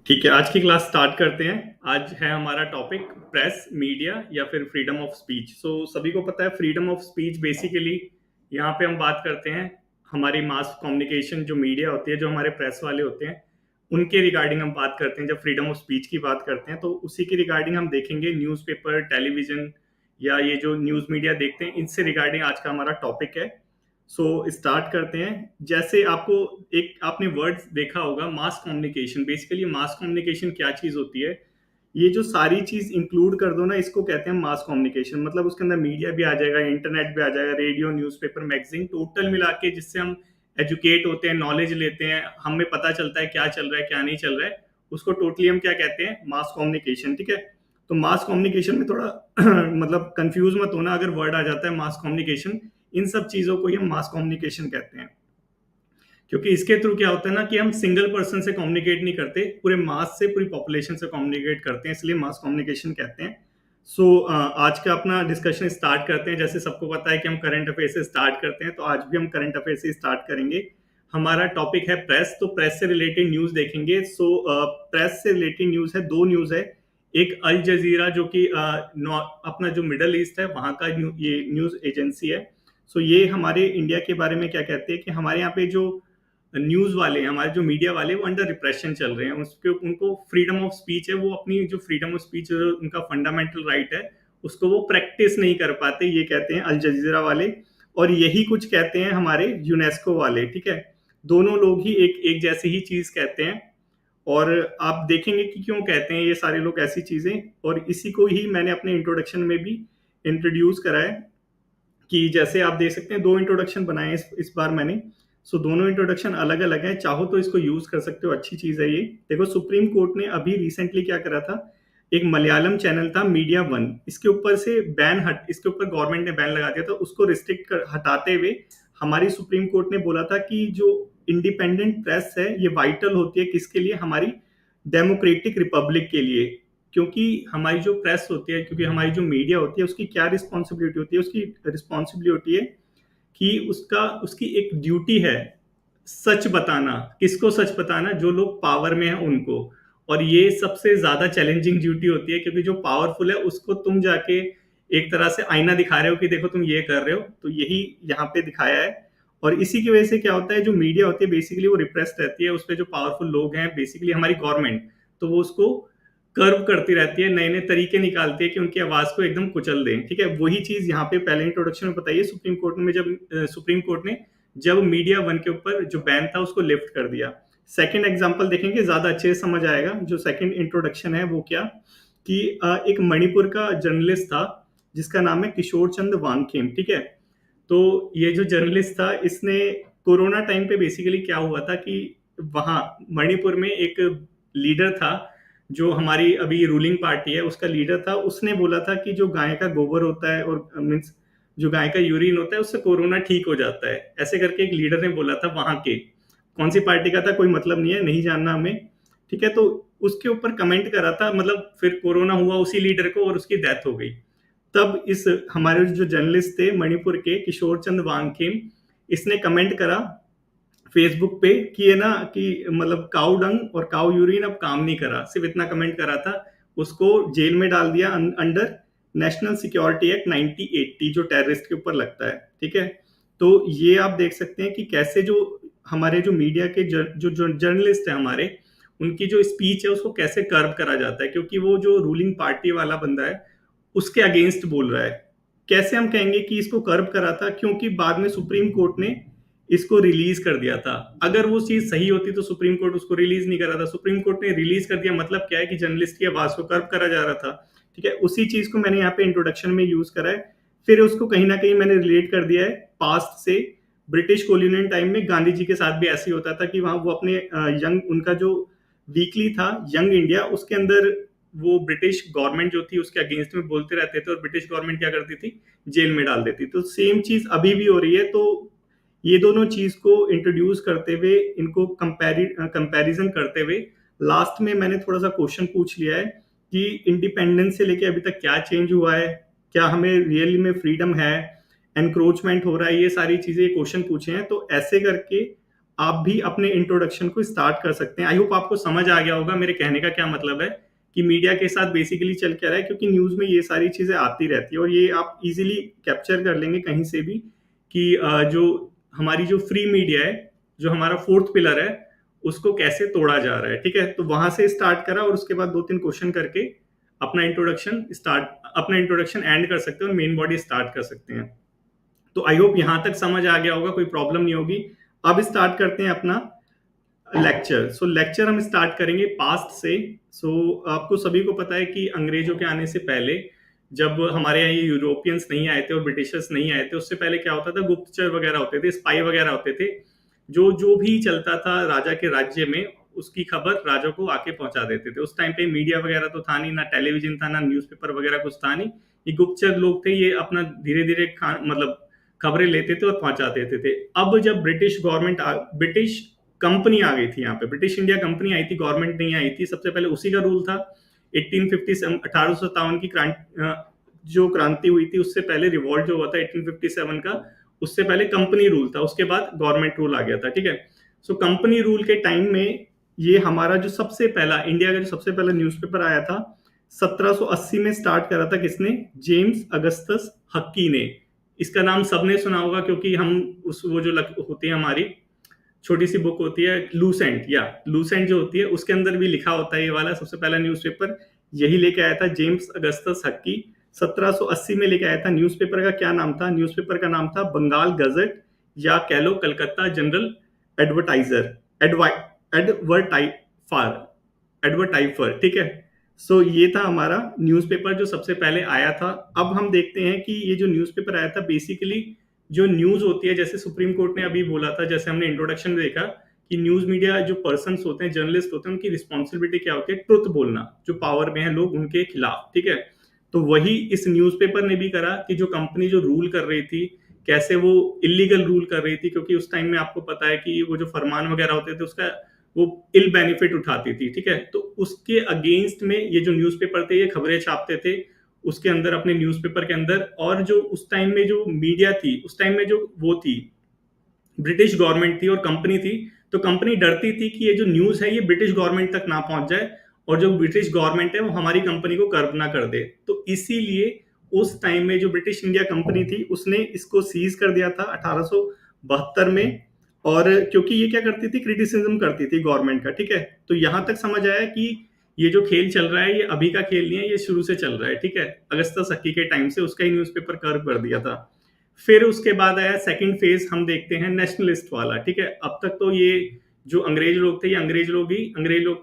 ठीक है, आज की क्लास स्टार्ट करते हैं। आज है हमारा टॉपिक प्रेस, मीडिया या फिर फ्रीडम ऑफ स्पीच। सभी को पता है फ्रीडम ऑफ स्पीच बेसिकली यहाँ पे हम बात करते हैं हमारी मास कम्युनिकेशन जो मीडिया होती है, जो हमारे प्रेस वाले होते हैं, उनके रिगार्डिंग हम बात करते हैं। जब फ्रीडम ऑफ स्पीच की बात करते हैं तो उसी की रिगार्डिंग हम देखेंगे न्यूज़पेपर, टेलीविजन या ये जो न्यूज़ मीडिया देखते हैं, इनसे रिगार्डिंग आज का हमारा टॉपिक है। स्टार्ट करते हैं। जैसे आपको एक आपने वर्ड देखा होगा, mass communication. Basically mass communication क्या चीज होती है? ये जो सारी चीज इंक्लूड कर दो ना, इसको कहते हैं मास कम्युनिकेशन। मतलब उसके अंदर मीडिया भी आ जाएगा, इंटरनेट भी आ जाएगा, रेडियो, न्यूज़पेपर, मैगजीन, टोटल मिला के जिससे हम एजुकेट होते हैं, नॉलेज लेते हैं, हमें पता चलता है क्या चल रहा है क्या नहीं चल रहा है, उसको टोटली हम क्या कहते हैं? Mass communication. ठीक है। तो मास कम्युनिकेशन में थोड़ा मतलब कंफ्यूज मत होना अगर वर्ड आ जाता है मास कम्युनिकेशन। इन सब चीजों को ही हम मास कम्युनिकेशन कहते हैं, क्योंकि इसके थ्रू क्या होता है ना कि हम सिंगल पर्सन से कम्युनिकेट नहीं करते, पूरे मास से, पूरी पॉपुलेशन से कम्युनिकेट करते हैं, इसलिए मास कम्युनिकेशन कहते हैं। आज का अपना डिस्कशन स्टार्ट करते हैं। जैसे सबको पता है कि हम करंट अफेयर से स्टार्ट करते हैं, तो आज भी हम करंट अफेयर से स्टार्ट करेंगे। हमारा टॉपिक है प्रेस, तो प्रेस से रिलेटेड न्यूज देखेंगे। प्रेस से रिलेटेड न्यूज है, दो न्यूज है। एक अल जजीरा जो कि अपना जो मिडल ईस्ट है वहां का ये न्यूज एजेंसी है। ये हमारे इंडिया के बारे में क्या कहते हैं कि हमारे यहाँ पे जो न्यूज वाले हैं, हमारे जो मीडिया वाले, वो अंडर रिप्रेशन चल रहे हैं। उसके उनको फ्रीडम ऑफ स्पीच है, वो अपनी जो फ्रीडम ऑफ स्पीच उनका फंडामेंटल राइट है, उसको वो प्रैक्टिस नहीं कर पाते, ये कहते हैं अल जजीरा वाले। और यही कुछ कहते हैं हमारे यूनेस्को वाले। ठीक है। दोनों लोग ही एक एक जैसी ही चीज कहते हैं। और आप देखेंगे कि क्यों कहते हैं ये सारे लोग ऐसी चीजें। और इसी को ही मैंने अपने इंट्रोडक्शन में भी इंट्रोड्यूस करा है कि जैसे आप देख सकते हैं, दो इंट्रोडक्शन बनाए हैं इस बार मैंने। दोनों इंट्रोडक्शन अलग अलग हैं, चाहो तो इसको यूज कर सकते हो, अच्छी चीज है ये। देखो, सुप्रीम कोर्ट ने अभी रिसेंटली क्या करा था, एक मलयालम चैनल था मीडिया वन, इसके ऊपर से इसके ऊपर गवर्नमेंट ने बैन लगा दिया था। उसको रिस्ट्रिक्ट कर हटाते हुए हमारी सुप्रीम कोर्ट ने बोला था कि जो इंडिपेंडेंट प्रेस है ये वाइटल होती है, किसके लिए? हमारी डेमोक्रेटिक रिपब्लिक के लिए। क्योंकि हमारी जो प्रेस होती है, क्योंकि हमारी जो मीडिया होती है, उसकी क्या रिस्पॉन्सिबिलिटी होती है? उसकी रिस्पॉन्सिबिलिटी है कि उसका उसकी एक ड्यूटी है सच बताना। किसको सच बताना? जो लोग पावर में हैं उनको। और ये सबसे ज्यादा चैलेंजिंग ड्यूटी होती है, क्योंकि जो पावरफुल है उसको तुम जाके एक तरह से आईना दिखा रहे हो कि देखो तुम ये कर रहे हो। तो यही यहाँ पे दिखाया है। और इसी की वजह से क्या होता है, जो मीडिया होती है बेसिकली वो रिप्रेस्ड रहती है, उस पर जो पावरफुल लोग हैं, बेसिकली हमारी गवर्नमेंट, तो वो उसको कर्व करती रहती है, नए नए तरीके निकालती है कि उनकी आवाज को एकदम कुचल दें। ठीक है। वही चीज यहाँ पे पहले इंट्रोडक्शन में बताइए, सुप्रीम कोर्ट ने जब मीडिया वन के ऊपर जो बैन था उसको लिफ्ट कर दिया। सेकंड एग्जांपल देखेंगे, ज्यादा अच्छे से समझ आएगा। जो सेकंड इंट्रोडक्शन है वो क्या, कि एक मणिपुर का जर्नलिस्ट था जिसका नाम है किशोर चंद वांगखेम। ठीक है। तो ये जो जर्नलिस्ट था, इसने कोरोना टाइम पे बेसिकली क्या हुआ था कि वहां मणिपुर में एक लीडर था, जो हमारी अभी रूलिंग पार्टी है उसका लीडर था। उसने बोला था कि जो गाय का गोबर होता है, और मीन्स जो गाय का यूरिन होता है, उससे कोरोना ठीक हो जाता है, ऐसे करके एक लीडर ने बोला था। वहां के कौन सी पार्टी का था कोई मतलब नहीं है, नहीं जानना हमें। ठीक है। तो उसके ऊपर कमेंट करा था, मतलब फिर कोरोना हुआ उसी लीडर को और उसकी डेथ हो गई। तब इस हमारे जो जर्नलिस्ट थे मणिपुर के किशोर चंद वांगखेम, इसने कमेंट करा फेसबुक पे कि ये ना कि मतलब काउ डंग और काउ यूरिन अब काम नहीं करा, सिर्फ इतना कमेंट करा था। उसको जेल में डाल दिया अंडर नेशनल सिक्योरिटी एक्ट 1980, जो टेररिस्ट के ऊपर लगता है। ठीक है। तो ये आप देख सकते हैं कि कैसे जो हमारे जो मीडिया के जो जर्नलिस्ट है हमारे, उनकी जो स्पीच है उसको कैसे कर्व करा जाता है, क्योंकि वो जो रूलिंग पार्टी वाला बंदा है उसके अगेंस्ट बोल रहा है। कैसे हम कहेंगे कि इसको कर्व करा था? क्योंकि बाद में सुप्रीम कोर्ट ने इसको रिलीज कर दिया था। अगर वो चीज सही होती तो सुप्रीम कोर्ट उसको रिलीज नहीं करा था, सुप्रीम कोर्ट ने रिलीज कर दिया। मतलब क्या है कि जर्नलिस्ट की आवाज को कर्व करा जा रहा था। ठीक है। उसी चीज को मैंने यहाँ पे इंट्रोडक्शन में यूज करा है। फिर उसको कहीं ना कहीं मैंने रिलेट कर दिया है पास्ट से। ब्रिटिश कोलोनियल टाइम में गांधी जी के साथ भी ऐसे ही होता था कि वहां वो अपने यंग, उनका जो वीकली था यंग इंडिया, उसके अंदर वो ब्रिटिश गवर्नमेंट जो थी उसके अगेंस्ट में बोलते रहते थे, और ब्रिटिश गवर्नमेंट क्या करती थी? जेल में डाल देती। तो सेम चीज अभी भी हो रही है। तो ये दोनों चीज को इंट्रोड्यूस करते हुए, इनको कंपैरिजन करते हुए, लास्ट में मैंने थोड़ा सा क्वेश्चन पूछ लिया है कि इंडिपेंडेंस से लेके अभी तक क्या चेंज हुआ है, क्या हमें रियली में फ्रीडम है, एनक्रोचमेंट हो रहा है, ये सारी चीजें क्वेश्चन पूछे हैं। तो ऐसे करके आप भी अपने इंट्रोडक्शन को स्टार्ट कर सकते हैं। आई होप आपको समझ आ गया होगा मेरे कहने का क्या मतलब है कि मीडिया के साथ बेसिकली चल क्या रहा है, क्योंकि न्यूज़ में ये सारी चीज़ें आती रहती है और ये आप इजीली कैप्चर कर लेंगे कहीं से भी कि जो हमारी जो फ्री मीडिया है, जो हमारा फोर्थ पिलर है, उसको कैसे तोड़ा जा रहा है। ठीक है, तो वहां से स्टार्ट करा और उसके बाद 2-3 क्वेश्चन करके अपना इंट्रोडक्शन एंड कर सकते हैं और मेन बॉडी स्टार्ट कर सकते हैं। तो आई होप यहां तक समझ आ गया होगा, कोई प्रॉब्लम नहीं होगी। अब स्टार्ट करते हैं अपना लेक्चर। सो लेक्चर हम स्टार्ट करेंगे पास्ट से। आपको सभी को पता है कि अंग्रेजों के आने से पहले, जब हमारे यहाँ ये यूरोपियंस नहीं आए थे और ब्रिटिशर्स नहीं आए थे, उससे पहले क्या होता था, गुप्तचर वगैरह होते थे, स्पाई वगैरह होते थे, जो जो भी चलता था राजा के राज्य में उसकी खबर राजा को आके पहुंचा देते थे। उस टाइम पे मीडिया वगैरह तो था नहीं, ना टेलीविजन था, ना न्यूज़पेपर वगैरह कुछ था नहीं। ये गुप्तचर लोग थे, ये अपना धीरे धीरे मतलब खबरें लेते थे और पहुंचा देते थे। अब जब ब्रिटिश कंपनी आ गई थी यहाँ पे, ब्रिटिश इंडिया कंपनी आई थी, गवर्नमेंट नहीं आई थी। सबसे पहले उसी का रूल था। 1857 की जो क्रांति हुई थी, उससे पहले रिवॉल्ट जो हुआ था 1857 का, उससे पहले कंपनी रूल था, उसके बाद गवर्नमेंट रूल आ गया था। ठीक है, सो कंपनी रूल के टाइम में ये हमारा जो सबसे पहला इंडिया का जो सबसे पहला न्यूज़पेपर आया था 1780 में स्टार्ट करा था किसने, जेम्स अगस्टस हक्की ने। इसका नाम सबने सुना होगा क्योंकि हम उस वो जो होती है हमारी छोटी सी बुक होती है लूसेंट, या लूसेंट जो होती है उसके अंदर भी लिखा होता है ये वाला सबसे पहला न्यूज़पेपर यही लेके आया था जेम्स अगस्टस हक्की। 1780 में लेके आया था। न्यूज़पेपर का क्या नाम था, न्यूज़पेपर का नाम था बंगाल गजट, या कह लो कलकत्ता जनरल एडवर्टाइजर, एडवर्टाइफर। ठीक है, ये था हमारा न्यूज़पेपर जो सबसे पहले आया था। अब हम देखते हैं कि ये जो न्यूज़पेपर आया था बेसिकली जो न्यूज़ होती है, जैसे सुप्रीम कोर्ट ने अभी बोला था, जैसे हमने इंट्रोडक्शन में देखा कि न्यूज़ मीडिया जो पर्सन्स होते हैं, जर्नलिस्ट होते हैं, उनकी रिस्पॉन्सिबिलिटी क्या होती है, ट्रुथ बोलना, जो पावर में है लोग उनके खिलाफ। ठीक है, तो वही इस न्यूज़पेपर ने भी करा कि जो कंपनी जो रूल कर रही थी, कैसे वो इलीगल रूल कर रही थी, क्योंकि उस टाइम में आपको पता है कि वो जो फरमान वगैरह होते थे उसका वो इल बेनिफिट उठाती थी। ठीक है, तो उसके अगेंस्ट में ये जो न्यूज़पेपर थे ये खबरें छापते थे उसके अंदर, अपने न्यूज़पेपर के अंदर। और जो उस टाइम में जो मीडिया थी, उस टाइम में जो वो थी ब्रिटिश गवर्नमेंट थी और कंपनी थी, तो कंपनी डरती थी कि ये जो न्यूज़ है ये ब्रिटिश गवर्नमेंट तक ना पहुंच जाए और जो ब्रिटिश गवर्नमेंट है वो हमारी कंपनी को कर्ब ना कर दे। तो इसीलिए उस टाइम में जो ब्रिटिश इंडिया कंपनी थी उसने इसको सीज कर दिया था 1872 में। और क्योंकि ये क्या करती थी, क्रिटिसिज्म करती थी गवर्नमेंट का। ठीक है, तो यहां तक समझ आया कि ये जो खेल चल रहा है ये अभी का खेल नहीं है, ये शुरू से चल रहा है। ठीक है, अगस्ता सक्की के टाइम से उसका ही न्यूज़पेपर कर्व कर दिया था। फिर उसके बाद आया सेकंड फेज, हम देखते हैं नेशनलिस्ट वाला। ठीक है, अब तक तो ये जो अंग्रेज लोग थे, ये अंग्रेज लोग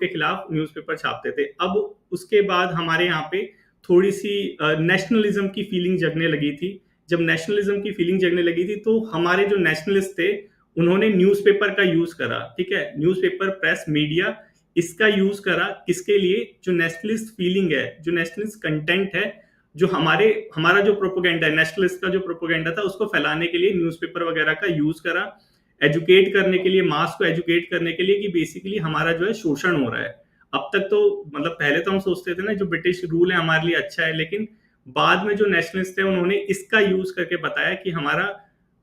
के खिलाफ न्यूज़पेपर छापते थे। अब उसके बाद हमारे यहाँ पे थोड़ी सी नेशनलिज्म की फीलिंग जगने लगी थी। जब नेशनलिज्म की फीलिंग जगने लगी थी तो हमारे जो नेशनलिस्ट थे उन्होंने न्यूज़पेपर का यूज करा। ठीक है, न्यूज़पेपर, प्रेस, मीडिया, इसका यूज करा किसके लिए, जो नेशनलिस्ट फीलिंग है, जो नेशनलिस्ट कंटेंट है, जो हमारा जो प्रोपोगेंडा है, नेशनलिस्ट का जो प्रोपोगेंडा था उसको फैलाने के लिए न्यूज़पेपर वगैरह का यूज करा, एजुकेट करने के लिए, मास को एजुकेट करने के लिए कि बेसिकली हमारा जो है शोषण हो रहा है। अब तक तो मतलब पहले तो हम सोचते थे ना जो ब्रिटिश रूल है हमारे लिए अच्छा है, लेकिन बाद में जो नेशनलिस्ट है उन्होंने इसका यूज करके बताया कि हमारा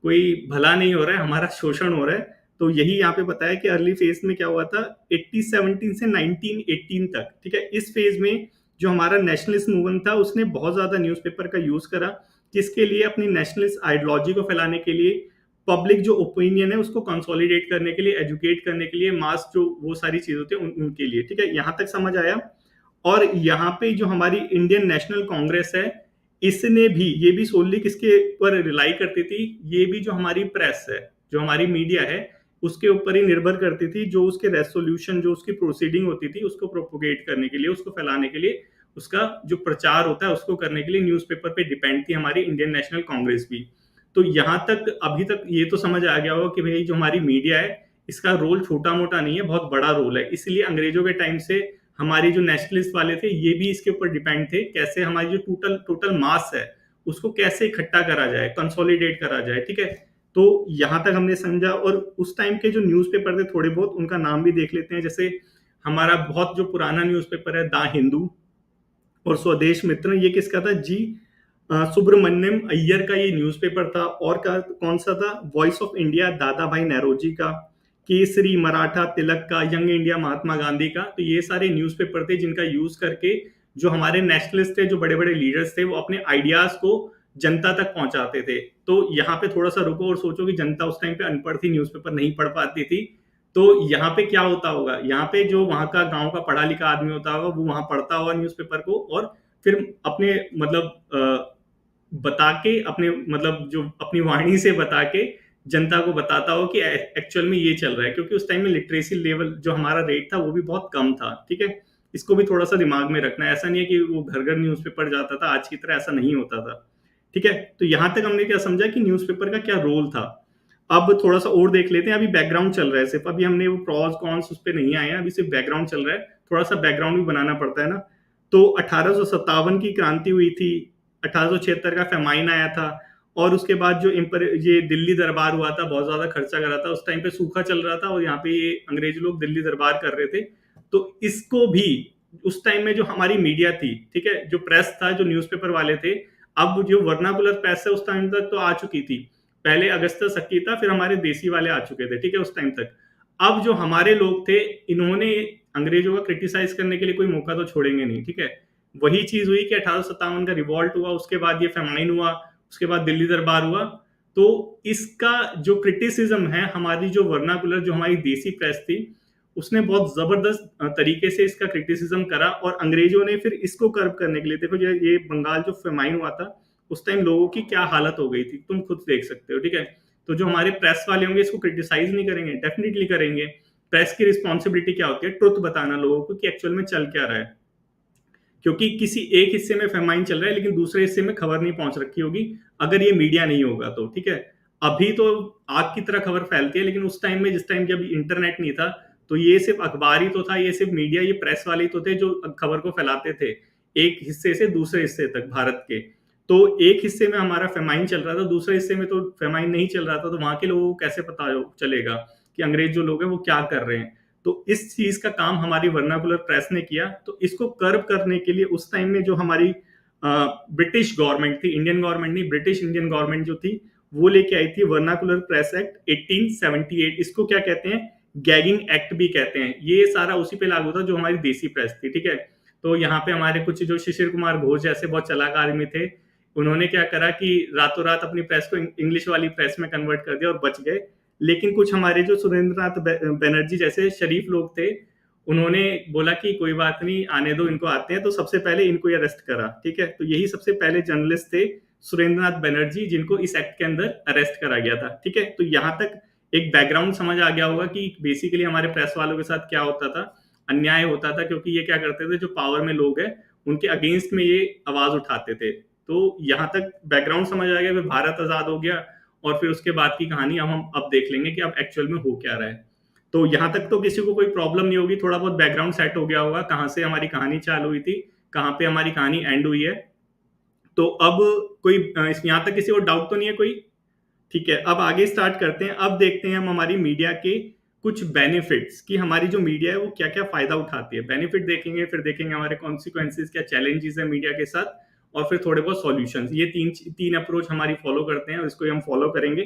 कोई भला नहीं हो रहा है, हमारा शोषण हो रहा है। तो यही यहाँ पे बताया कि अर्ली फेज में क्या हुआ था 1817 से 1918 तक। ठीक है, इस फेज में जो हमारा नेशनलिस्ट मूवमेंट था उसने बहुत ज्यादा न्यूज़पेपर का यूज करा, किसके लिए, अपनी नेशनलिस्ट आइडियोलॉजी को फैलाने के लिए, पब्लिक जो ओपिनियन है उसको कंसोलिडेट करने के लिए, एजुकेट करने के लिए, मास जो वो सारी चीजें होती है उनके लिए। ठीक है, यहाँ तक समझ आया। और यहाँ पे जो हमारी इंडियन नेशनल कांग्रेस है, इसने भी, ये भी सोलली किसके ऊपर रिलाई करती थी, ये भी जो हमारी प्रेस है, जो हमारी मीडिया है, उसके ऊपर ही निर्भर करती थी। जो उसके रेसोल्यूशन, जो उसकी प्रोसीडिंग होती थी उसको प्रोपोगेट करने के लिए, उसको फैलाने के लिए, उसका जो प्रचार होता है उसको करने के लिए न्यूज़पेपर पे डिपेंड थी हमारी इंडियन नेशनल कांग्रेस भी। तो यहाँ तक अभी तक ये तो समझ आ गया होगा कि भाई जो हमारी मीडिया है इसका रोल छोटा मोटा नहीं है, बहुत बड़ा रोल है। इसलिए अंग्रेजों के टाइम से हमारी जो नेशनलिस्ट वाले थे ये भी इसके ऊपर डिपेंड थे, कैसे हमारी जो टोटल मास है उसको कैसे इकट्ठा करा जाए, कंसोलिडेट करा जाए। ठीक है, तो यहाँ तक हमने समझा। और उस टाइम के जो न्यूज़पेपर थे थोड़े बहुत, उनका नाम भी देख लेते हैं। जैसे हमारा बहुत जो पुराना न्यूज़पेपर है द हिंदू और स्वदेश मित्र, ये किसका था, जी सुब्रमण्यम अय्यर का ये न्यूज़पेपर था। और कौन सा था, वॉइस ऑफ इंडिया, दादा भाई नौरोजी का। केसरी, मराठा, तिलक का, यंग इंडिया, महात्मा गांधी का। तो ये सारे न्यूज़पेपर थे जिनका यूज करके जो हमारे नेशनलिस्ट थे, जो बड़े बड़े लीडर्स थे, वो अपने आइडियाज को जनता तक पहुंचाते थे। तो यहाँ पे थोड़ा सा रुको और सोचो कि जनता उस टाइम पे अनपढ़ थी, न्यूज़पेपर नहीं पढ़ पाती थी। तो यहाँ पे क्या होता होगा, यहाँ पे जो वहां का गांव का पढ़ा लिखा आदमी होता होगा वो वहां पढ़ता होगा न्यूज़पेपर को, और फिर अपने मतलब बता के, अपने मतलब जो अपनी वाणी से बता के जनता को बताता हो कि एक्चुअल में ये चल रहा है। क्योंकि उस टाइम में लिटरेसी लेवल जो हमारा रेट था वो भी बहुत कम था। ठीक है, इसको भी थोड़ा सा दिमाग में रखना है। ऐसा नहीं है कि वो घर घर न्यूज़पेपर जाता था, आज की तरह ऐसा नहीं होता था। ठीक है, तो यहां तक हमने क्या समझा कि न्यूज़पेपर का क्या रोल था। अब थोड़ा सा और देख लेते हैं। अभी बैकग्राउंड चल रहा है सिर्फ, अभी हमने वो प्रॉज कॉन्स उस पर नहीं आए हैं, अभी सिर्फ बैकग्राउंड चल रहा है। थोड़ा सा बैकग्राउंड भी बनाना पड़ता है ना। तो 1857 की क्रांति हुई थी, 1876 का फेमाइन आया था, और उसके बाद जो ये दिल्ली दरबार हुआ था, बहुत ज्यादा खर्चा करा था। उस टाइम पे सूखा चल रहा था और यहाँ पे ये अंग्रेज लोग दिल्ली दरबार कर रहे थे। तो इसको भी उस टाइम में जो हमारी मीडिया थी, ठीक है, जो प्रेस था, जो न्यूज़पेपर वाले थे, अब जो वर्नाकुलर प्रेस है उस टाइम तक तो आ चुकी थी। पहले अगस्ता सक्की था, फिर हमारे देसी वाले आ चुके थे। ठीक है, उस टाइम तक। अब जो हमारे लोग थे, इन्होंने अंग्रेजों का क्रिटिसाइज करने के लिए कोई मौका तो छोड़ेंगे नहीं। ठीक है, वही चीज हुई कि 1857 का रिवॉल्ट हुआ, उसके बाद ये फेमाइन हुआ, उसके बाद दिल्ली दरबार हुआ। तो इसका जो क्रिटिसिज्म है, हमारी जो वर्नाकुलर, जो हमारी देसी प्रेस थी, उसने बहुत जबरदस्त तरीके से इसका क्रिटिसिज्म करा। और अंग्रेजों ने फिर इसको कर्व करने के लिए, देखो ये बंगाल जो फेमाइन हुआ था, उस टाइम लोगों की क्या हालत हो गई थी, तुम खुद देख सकते हो। ठीक है, तो जो हमारे प्रेस वाले होंगे इसको क्रिटिसाइज नहीं करेंगे, डेफिनेटली करेंगे। प्रेस की रिस्पॉन्सिबिलिटी क्या होती है? ट्रुथ बताना लोगों को कि एक्चुअल में चल क्या रहा है। क्योंकि किसी एक हिस्से में फेमाइन चल रहा है लेकिन दूसरे हिस्से में खबर नहीं पहुंच रखी होगी, अगर ये मीडिया नहीं होगा तो। ठीक है, अभी तो आग की तरह खबर फैलती है, लेकिन उस टाइम में, जिस टाइम जब इंटरनेट नहीं था, तो ये सिर्फ अखबार ही तो था, ये सिर्फ मीडिया, ये प्रेस वाले ही तो थे जो खबर को फैलाते थे एक हिस्से से दूसरे हिस्से तक भारत के। तो एक हिस्से में हमारा फेमाइन चल रहा था, दूसरे हिस्से में तो फेमाइन नहीं चल रहा था, तो वहां के लोगों को कैसे पता चलेगा कि अंग्रेज जो लोग हैं वो क्या कर रहे हैं। तो इस चीज का काम हमारी वर्नाकुलर प्रेस ने किया। तो इसको कर्व करने के लिए उस टाइम में जो हमारी ब्रिटिश गवर्नमेंट थी, इंडियन गवर्नमेंट नहीं, ब्रिटिश इंडियन गवर्नमेंट जो थी, वो लेके आई थी वर्नाकुलर प्रेस एक्ट 1878। इसको क्या कहते हैं? गैगिंग एक्ट भी कहते हैं। ये सारा उसी पे लागू था जो हमारी देसी प्रेस थी। ठीक है, तो यहाँ पे हमारे कुछ जो शिशिर कुमार घोष जैसे बहुत चालाक आदमी थे, उन्होंने क्या करा कि रातों रात अपनी प्रेस को इंग्लिश वाली प्रेस में कन्वर्ट कर दिया और बच गए। लेकिन कुछ हमारे जो सुरेंद्रनाथ बनर्जी जैसे शरीफ लोग थे, उन्होंने बोला कि कोई बात नहीं, आने दो, इनको आते हैं। तो सबसे पहले इनको अरेस्ट करा। ठीक है, तो यही सबसे पहले जर्नलिस्ट थे, सुरेंद्रनाथ बनर्जी, जिनको इस एक्ट के अंदर अरेस्ट करा गया था। ठीक है, तो यहाँ तक एक बैकग्राउंड समझ आ गया होगा कि बेसिकली हमारे प्रेस वालों के साथ क्या होता था, अन्याय होता था। क्योंकि ये क्या करते थे, जो पावर में लोग हैं उनके अगेंस्ट में ये आवाज उठाते थे। तो यहाँ तक बैकग्राउंड समझ आ गया। फिर भारत आजाद हो गया और फिर उसके बाद की कहानी हम अब देख लेंगे कि अब एक्चुअल में हो क्या रहा है। तो यहां तक तो किसी को कोई प्रॉब्लम नहीं होगी, थोड़ा बहुत बैकग्राउंड सेट हो गया होगा, कहां से हमारी कहानी चालू हुई थी, कहां पे हमारी कहानी एंड हुई है। तो अब कोई यहां तक किसी को डाउट तो नहीं है कोई? ठीक है, अब आगे स्टार्ट करते हैं। अब देखते हैं हम हमारी मीडिया के कुछ बेनिफिट्स, कि हमारी जो मीडिया है वो क्या क्या फायदा उठाती है। बेनिफिट देखेंगे, फिर देखेंगे हमारे कॉन्सिक्वेंसेस, क्या चैलेंजेस है मीडिया के साथ, और फिर थोड़े बहुत सॉल्यूशंस। ये तीन तीन अप्रोच हमारी फॉलो करते हैं और इसको हम फॉलो करेंगे।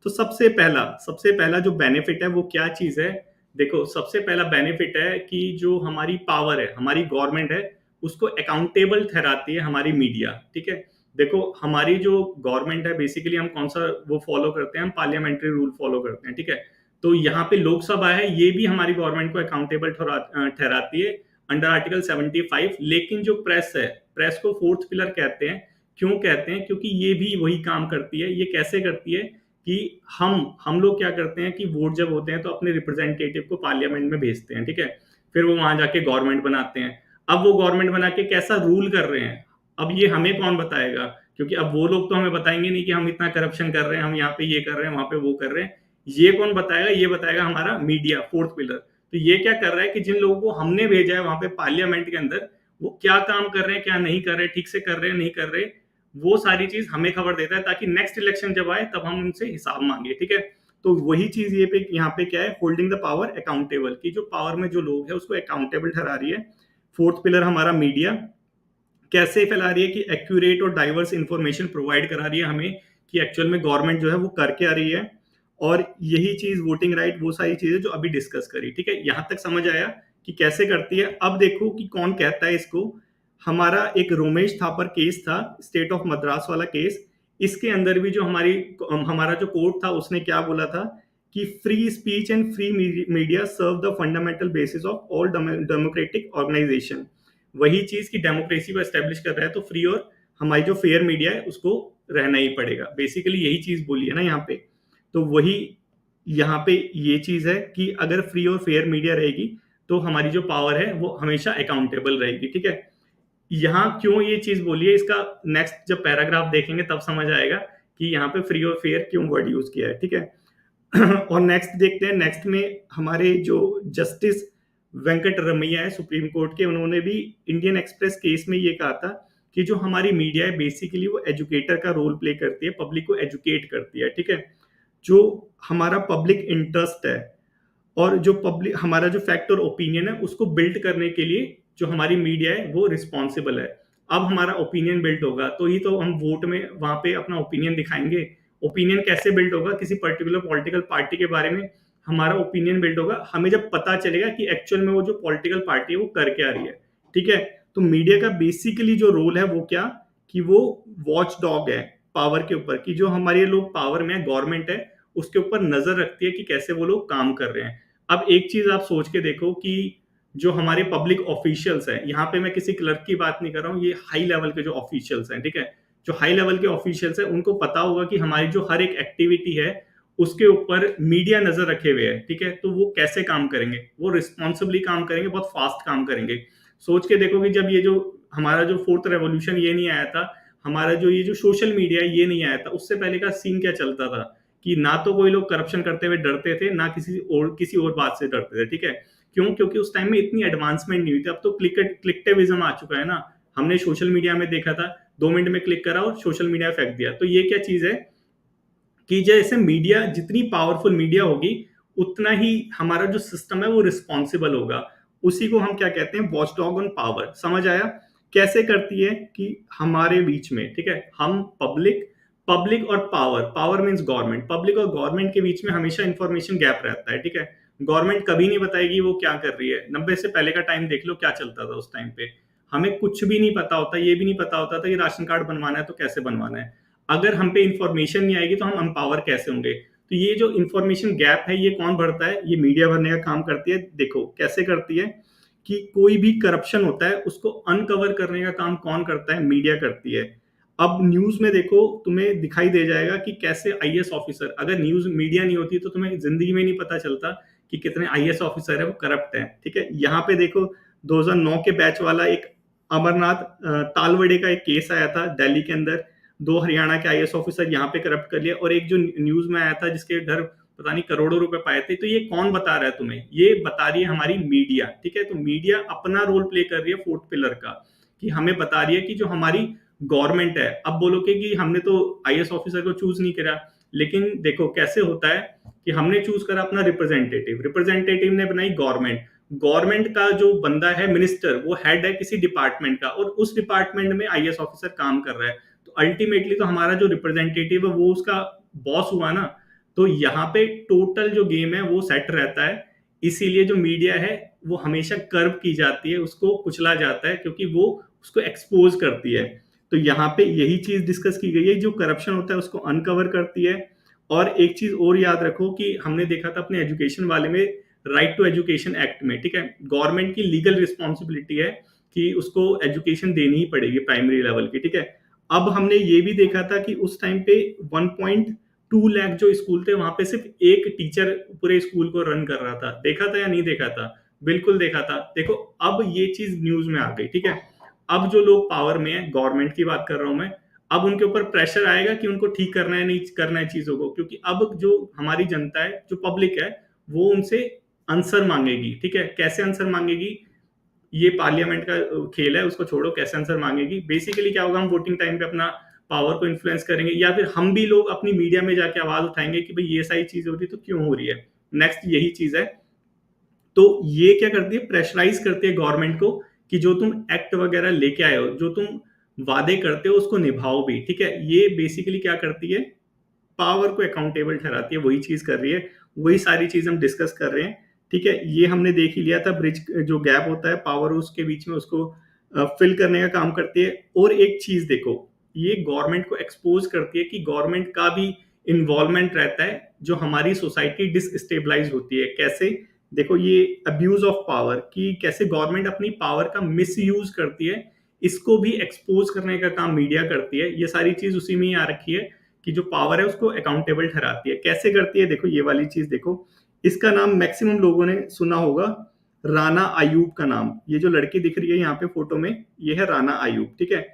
तो सबसे पहला जो बेनिफिट है वो क्या चीज है? देखो, सबसे पहला बेनिफिट है कि जो हमारी पावर है, हमारी गवर्नमेंट है, उसको अकाउंटेबल ठहराती है हमारी मीडिया। ठीक है, देखो, हमारी जो गवर्नमेंट है, बेसिकली हम कौन सा वो फॉलो करते हैं? हम पार्लियामेंट्री रूल फॉलो करते हैं। ठीक है, तो यहाँ पे लोकसभा है, ये भी हमारी गवर्नमेंट को अकाउंटेबल ठहराती है अंडर आर्टिकल 75। लेकिन जो प्रेस है, प्रेस को फोर्थ पिलर कहते हैं। क्यों कहते हैं? क्योंकि ये भी वही काम करती है। ये कैसे करती है कि हम लोग क्या करते हैं कि वोट जब होते हैं तो अपने रिप्रेजेंटेटिव को पार्लियामेंट में भेजते हैं। ठीक है, फिर वो वहां जाके गवर्नमेंट बनाते हैं। अब वो गवर्नमेंट बना के कैसा रूल कर रहे हैं, अब ये हमें कौन बताएगा? क्योंकि अब वो लोग तो हमें बताएंगे नहीं कि हम इतना करप्शन कर रहे हैं, हम यहाँ पे ये कर रहे हैं, वहां पे वो कर रहे हैं। ये कौन बताएगा? ये बताएगा हमारा मीडिया, फोर्थ पिलर। तो ये क्या कर रहा है कि जिन लोगों को हमने भेजा है वहां पे पार्लियामेंट के अंदर, वो क्या काम कर रहे हैं, क्या नहीं कर रहे, ठीक से कर रहे हैं, नहीं कर रहे, वो सारी चीज हमें खबर देता है, ताकि नेक्स्ट इलेक्शन जब आए तब हम उनसे हिसाब मांगे। ठीक है, तो वही चीज ये पे यहाँ पे क्या है? होल्डिंग द पावर अकाउंटेबल, की जो पावर में जो लोग है उसको अकाउंटेबल ठहरा रही है। फोर्थ पिलर हमारा मीडिया कैसे फैला रही है कि एक्यूरेट और डाइवर्स इंफॉर्मेशन प्रोवाइड करा रही है हमें, कि एक्चुअल में गवर्नमेंट जो है वो करके आ रही है। और यही चीज वोटिंग राइट, वो सारी चीजें जो अभी डिस्कस करी, ठीक है, यहां तक समझ आया कि कैसे करती है। अब देखो कि कौन कहता है इसको। हमारा एक रोमेश थापर केस था, स्टेट ऑफ मद्रास वाला केस। इसके अंदर भी जो हमारा जो कोर्ट था उसने क्या बोला था कि free speech and free media serve the fundamental basis of all democratic organisation. वही चीज की डेमोक्रेसी को एस्टेब्लिश कर रहा है, तो फ्री और हमारी जो फेयर मीडिया है उसको रहना ही पड़ेगा। बेसिकली यही चीज बोली है ना यहाँ पे। तो वही यहाँ पे ये चीज है कि अगर फ्री और फेयर मीडिया रहेगी तो हमारी जो पावर है वो हमेशा अकाउंटेबल रहेगी, ठीक है। यहाँ क्यों ये चीज बोली है, इसका नेक्स्ट जब पैराग्राफ देखेंगे तब समझ आएगा कि यहाँ पे फ्री और फेयर क्यों वर्ड यूज किया है, ठीक है। और नेक्स्ट देखते हैं। नेक्स्ट में हमारे जो जस्टिस वेंकट रमैया है सुप्रीम कोर्ट के, उन्होंने भी इंडियन एक्सप्रेस केस में ये कहा था कि जो हमारी मीडिया है बेसिकली वो एजुकेटर का रोल प्ले करती है, पब्लिक को एजुकेट करती है, ठीक है। जो हमारा पब्लिक इंटरेस्ट है और जो पब्लिक हमारा जो फैक्ट और ओपिनियन है उसको बिल्ड करने के लिए जो हमारी मीडिया है वो रिस्पॉन्सिबल है। अब हमारा ओपिनियन बिल्ड होगा तो ही तो हम वोट में वहां पे अपना ओपिनियन दिखाएंगे। ओपिनियन कैसे बिल्ड होगा, किसी पर्टिकुलर पॉलिटिकल पार्टी के बारे में हमारा ओपिनियन बिल्ड होगा हमें जब पता चलेगा कि एक्चुअल में वो जो पॉलिटिकल पार्टी है वो कर क्या रही है, ठीक है। तो मीडिया का बेसिकली जो रोल है वो क्या, कि वो वॉच डॉग है पावर के ऊपर, कि जो हमारे लोग पावर में है, गवर्नमेंट है, उसके ऊपर नजर रखती है कि कैसे वो लोग काम कर रहे हैं। अब एक चीज आप सोच के देखो कि जो हमारे पब्लिक ऑफिशियल्स हैं, यहाँ पे मैं किसी क्लर्क की बात नहीं कर रहा हूँ, ये हाई लेवल के जो ऑफिशियल्स हैं, ठीक है। जो हाई लेवल के ऑफिशियल्स हैं उनको पता होगा कि हमारी जो हर एक एक्टिविटी है उसके ऊपर मीडिया नजर रखे हुए है, ठीक है। तो वो कैसे काम करेंगे, वो रिस्पॉन्सिबली काम करेंगे, बहुत फास्ट काम करेंगे। सोच के देखो कि जब ये जो हमारा जो फोर्थ रेवोल्यूशन ये नहीं आया था, हमारा जो ये जो सोशल मीडिया ये नहीं आया था, उससे पहले का सीन क्या चलता था कि ना तो कोई लोग करप्शन करते हुए डरते थे, ना किसी और बात से डरते थे, ठीक है। क्यों? क्योंकि उस टाइम में इतनी एडवांसमेंट नहीं हुई थी। अब तो क्लिकटिविज्म आ चुका है ना। हमने सोशल मीडिया में देखा था, 2 मिनट में क्लिक करा और सोशल मीडिया फेंक दिया। तो ये क्या चीज है कि जैसे मीडिया, जितनी पावरफुल मीडिया होगी उतना ही हमारा जो सिस्टम है वो रिस्पॉन्सिबल होगा। उसी को हम क्या कहते हैं, वॉचडॉग ऑन पावर। समझ आया कैसे करती है कि हमारे बीच में, ठीक है, हम पब्लिक पब्लिक और power, power means government, public और गवर्नमेंट के बीच में हमेशा इंफॉर्मेशन गैप रहता है, ठीक है। गवर्नमेंट कभी नहीं बताएगी वो क्या कर रही है। 90 से पहले का टाइम देख लो क्या चलता था। उस टाइम पे हमें कुछ भी नहीं पता होता, ये भी नहीं पता होता था कि राशन कार्ड बनवाना है तो कैसे बनवाना है। अगर हम पे इंफॉर्मेशन नहीं आएगी तो हम अम्पावर कैसे होंगे। तो ये जो इंफॉर्मेशन गैप है ये कौन भरता है, ये मीडिया भरने का काम करती है। देखो कैसे करती है कि कोई भी करप्शन होता है उसको अनकवर करने का काम कौन करता है, मीडिया करती है। अब न्यूज में देखो तुम्हें दिखाई दे जाएगा कि कैसे आईएएस ऑफिसर, अगर न्यूज मीडिया नहीं होती तो तुम्हें जिंदगी में नहीं पता चलता कि कितने आईएएस ऑफिसर है वो करप्ट है, ठीक है। यहाँ पे देखो 2009 के बैच वाला एक अमरनाथ तालवड़े का एक केस आया था दिल्ली के अंदर। 2 हरियाणा के आईएएस ऑफिसर यहाँ पे करप्ट कर लिया, और एक जो न्यूज में आया था जिसके घर पता नहीं करोड़ों रुपए पाए थे। तो ये कौन बता रहा है तुम्हें, ये बता रही है हमारी मीडिया, ठीक है। तो मीडिया अपना रोल प्ले कर रही है फोर्थ पिलर का, कि हमें बता रही है कि जो हमारी गवर्नमेंट है। अब बोलोगे कि हमने तो आईएएस ऑफिसर को चूज नहीं करा, लेकिन देखो कैसे होता है कि हमने चूज करा अपना रिप्रेजेंटेटिव, रिप्रेजेंटेटिव ने बनाई गवर्नमेंट, गवर्नमेंट का जो बंदा है मिनिस्टर वो हेड है किसी डिपार्टमेंट का, और उस डिपार्टमेंट में आईएएस ऑफिसर काम कर रहा है। तो अल्टीमेटली तो हमारा जो रिप्रेजेंटेटिव है वो उसका बॉस हुआ ना। तो यहाँ पे टोटल जो गेम है वो सेट रहता है। इसीलिए जो मीडिया है वो हमेशा कर्व की जाती है, उसको कुचला जाता है, क्योंकि वो उसको एक्सपोज करती है। तो यहाँ पे यही चीज डिस्कस की गई है, जो करप्शन होता है उसको अनकवर करती है। और एक चीज और याद रखो कि हमने देखा था अपने एजुकेशन वाले में, राइट टू एजुकेशन एक्ट में, ठीक है, गवर्नमेंट की लीगल रिस्पॉन्सिबिलिटी है कि उसको एजुकेशन देनी ही पड़ेगी प्राइमरी लेवल की, ठीक है। अब हमने ये भी देखा था कि उस टाइम पे 1.2 लाख जो स्कूल थे वहां पे सिर्फ एक टीचर पूरे स्कूल को रन कर रहा था। देखा था या नहीं देखा था? बिल्कुल देखा था। देखो अब ये चीज न्यूज में आ गई, ठीक है। अब जो लोग पावर में है, गवर्नमेंट की बात कर रहा हूं मैं, अब उनके ऊपर प्रेशर आएगा कि उनको ठीक करना है, नहीं करना है चीजों को, क्योंकि अब जो हमारी जनता है, जो पब्लिक है, वो उनसे आंसर मांगेगी, ठीक है। कैसे आंसर मांगेगी, ये पार्लियामेंट का खेल है, उसको छोड़ो, कैसे आंसर मांगेगी। बेसिकली क्या होगा, हम वोटिंग टाइम पे अपना पावर को इन्फ्लुएंस करेंगे, या फिर हम भी लोग अपनी मीडिया में जाके आवाज उठाएंगे कि भाई ये सारी चीज हो रही है तो क्यों हो रही है। नेक्स्ट यही चीज है। तो ये क्या करती है, प्रेशराइज करती है गवर्नमेंट को कि जो तुम एक्ट वगैरह लेके आए हो, जो तुम वादे करते हो उसको निभाओ भी, ठीक है। ये बेसिकली क्या करती है, पावर को अकाउंटेबल ठहराती है, वही चीज कर रही है, वही सारी चीज हम डिस्कस कर रहे हैं। ठीक है, ये हमने देख ही लिया था, ब्रिज जो गैप होता है पावर और उसके बीच में, उसको फिल करने का काम करती है। और एक चीज देखो, ये गवर्नमेंट को एक्सपोज करती है कि गवर्नमेंट का भी इन्वॉल्वमेंट रहता है, जो हमारी सोसाइटी डिसस्टेबलाइज होती है। कैसे? देखो, ये अब्यूज ऑफ पावर, कि कैसे गवर्नमेंट अपनी पावर का मिस यूज करती है, इसको भी एक्सपोज करने का काम मीडिया करती है। ये सारी चीज उसी में ही आ रखी है कि जो पावर है उसको अकाउंटेबल ठहराती है। कैसे करती है? देखो, ये वाली चीज देखो, इसका नाम मैक्सिमम लोगों ने सुना होगा, राना आयूब का नाम। ये जो लड़की दिख रही है यहाँ पे फोटो में, ये है राना आयूब। ठीक है,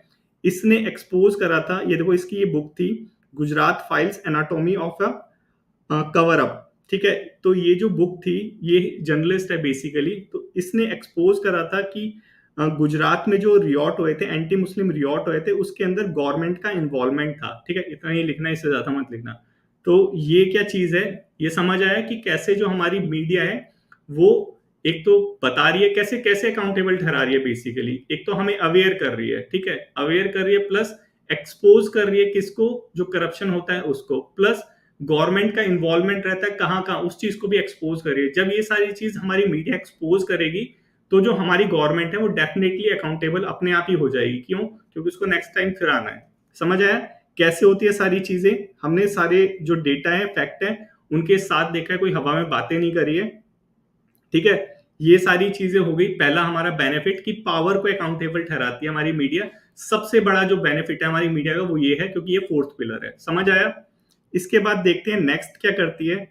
इसने एक्सपोज करा था, ये देखो इसकी ये बुक थी, Gujarat files anatomy of a cover up. ठीक है, तो ये जो बुक थी, ये जर्नलिस्ट है बेसिकली, तो इसने एक्सपोज करा था कि गुजरात में जो रियॉट हुए थे, एंटी मुस्लिम रियॉट हुए थे, उसके अंदर गवर्नमेंट का इन्वॉल्वमेंट था। ठीक है, इतना ही लिखना, इससे ज्यादा मत लिखना। तो ये क्या चीज है, ये समझ आया कि कैसे जो हमारी मीडिया है वो एक तो बता रही है कैसे कैसे अकाउंटेबल ठहरा रही है बेसिकली। एक तो हमें अवेयर कर रही है, ठीक है, अवेयर कर रही है, प्लस एक्सपोज कर रही है किसको, जो करप्शन होता है उसको, प्लस गवर्नमेंट का इन्वॉल्वमेंट रहता है कहाँ कहाँ, उस चीज को भी एक्सपोज कर रही है। जब ये सारी चीज हमारी मीडिया एक्सपोज करेगी, तो जो हमारी गवर्नमेंट है वो डेफिनेटली अकाउंटेबल अपने आप ही हो जाएगी। क्यों? क्योंकि उसको नेक्स्ट टाइम फिर आना है। समझ आया कैसे होती है सारी चीजें? हमने सारे जो डेटा है, फैक्ट है, उनके साथ देखा है, कोई हवा में बातें नहीं करी है। ठीक है, ये सारी चीजें हो गई। पहला हमारा बेनिफिट कि पावर को अकाउंटेबल ठहराती है हमारी मीडिया। सबसे बड़ा जो बेनिफिट है हमारी मीडिया का वो ये है, क्योंकि ये फोर्थ पिलर है। समझ आया? इसके बाद देखते हैं नेक्स्ट क्या करती है।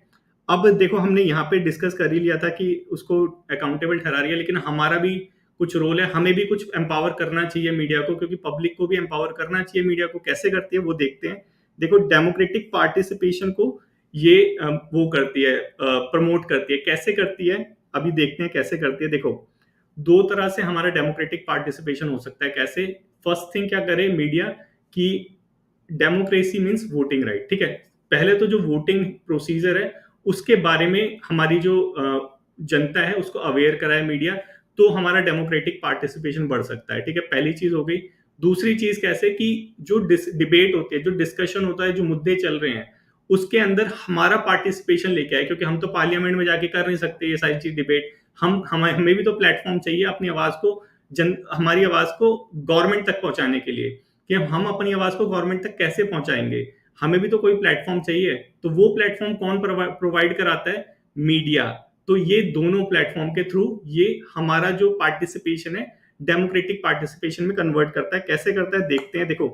अब देखो, हमने यहाँ पे डिस्कस कर ही लिया था कि उसको अकाउंटेबल ठहरा रही है, लेकिन हमारा भी कुछ रोल है, हमें भी कुछ एम्पावर करना चाहिए मीडिया को, क्योंकि पब्लिक को भी एम्पावर करना चाहिए मीडिया को। कैसे करती है वो देखते हैं। देखो, डेमोक्रेटिक पार्टिसिपेशन को ये वो करती है, प्रमोट करती है। कैसे करती है अभी देखते हैं कैसे करती है। देखो, दो तरह से हमारा डेमोक्रेटिक पार्टिसिपेशन हो सकता है। कैसे? फर्स्ट थिंग क्या करे मीडिया की, डेमोक्रेसी मीन्स वोटिंग राइट। ठीक है, पहले तो जो वोटिंग प्रोसीजर है उसके बारे में हमारी जो जनता है उसको अवेयर कराए मीडिया, तो हमारा डेमोक्रेटिक पार्टिसिपेशन बढ़ सकता है। ठीक है, पहली चीज हो गई। दूसरी चीज कैसे कि जो डिबेट होती है, जो डिस्कशन होता है, जो मुद्दे चल रहे हैं, उसके अंदर हमारा पार्टिसिपेशन लेके आए, क्योंकि हम तो पार्लियामेंट में जाके कर नहीं सकते ये सारी चीज डिबेट। हमें भी तो प्लेटफॉर्म चाहिए अपनी आवाज को, हमारी आवाज को गवर्नमेंट तक पहुंचाने के लिए, कि हम अपनी आवाज को गवर्नमेंट तक कैसे पहुंचाएंगे। हमें भी तो कोई प्लेटफॉर्म चाहिए। तो वो प्लेटफॉर्म कौन प्रोवाइड कराता है? मीडिया। तो ये दोनों प्लेटफॉर्म के थ्रू ये हमारा जो पार्टिसिपेशन है डेमोक्रेटिक पार्टिसिपेशन में कन्वर्ट करता है। कैसे करता है देखते हैं। देखो,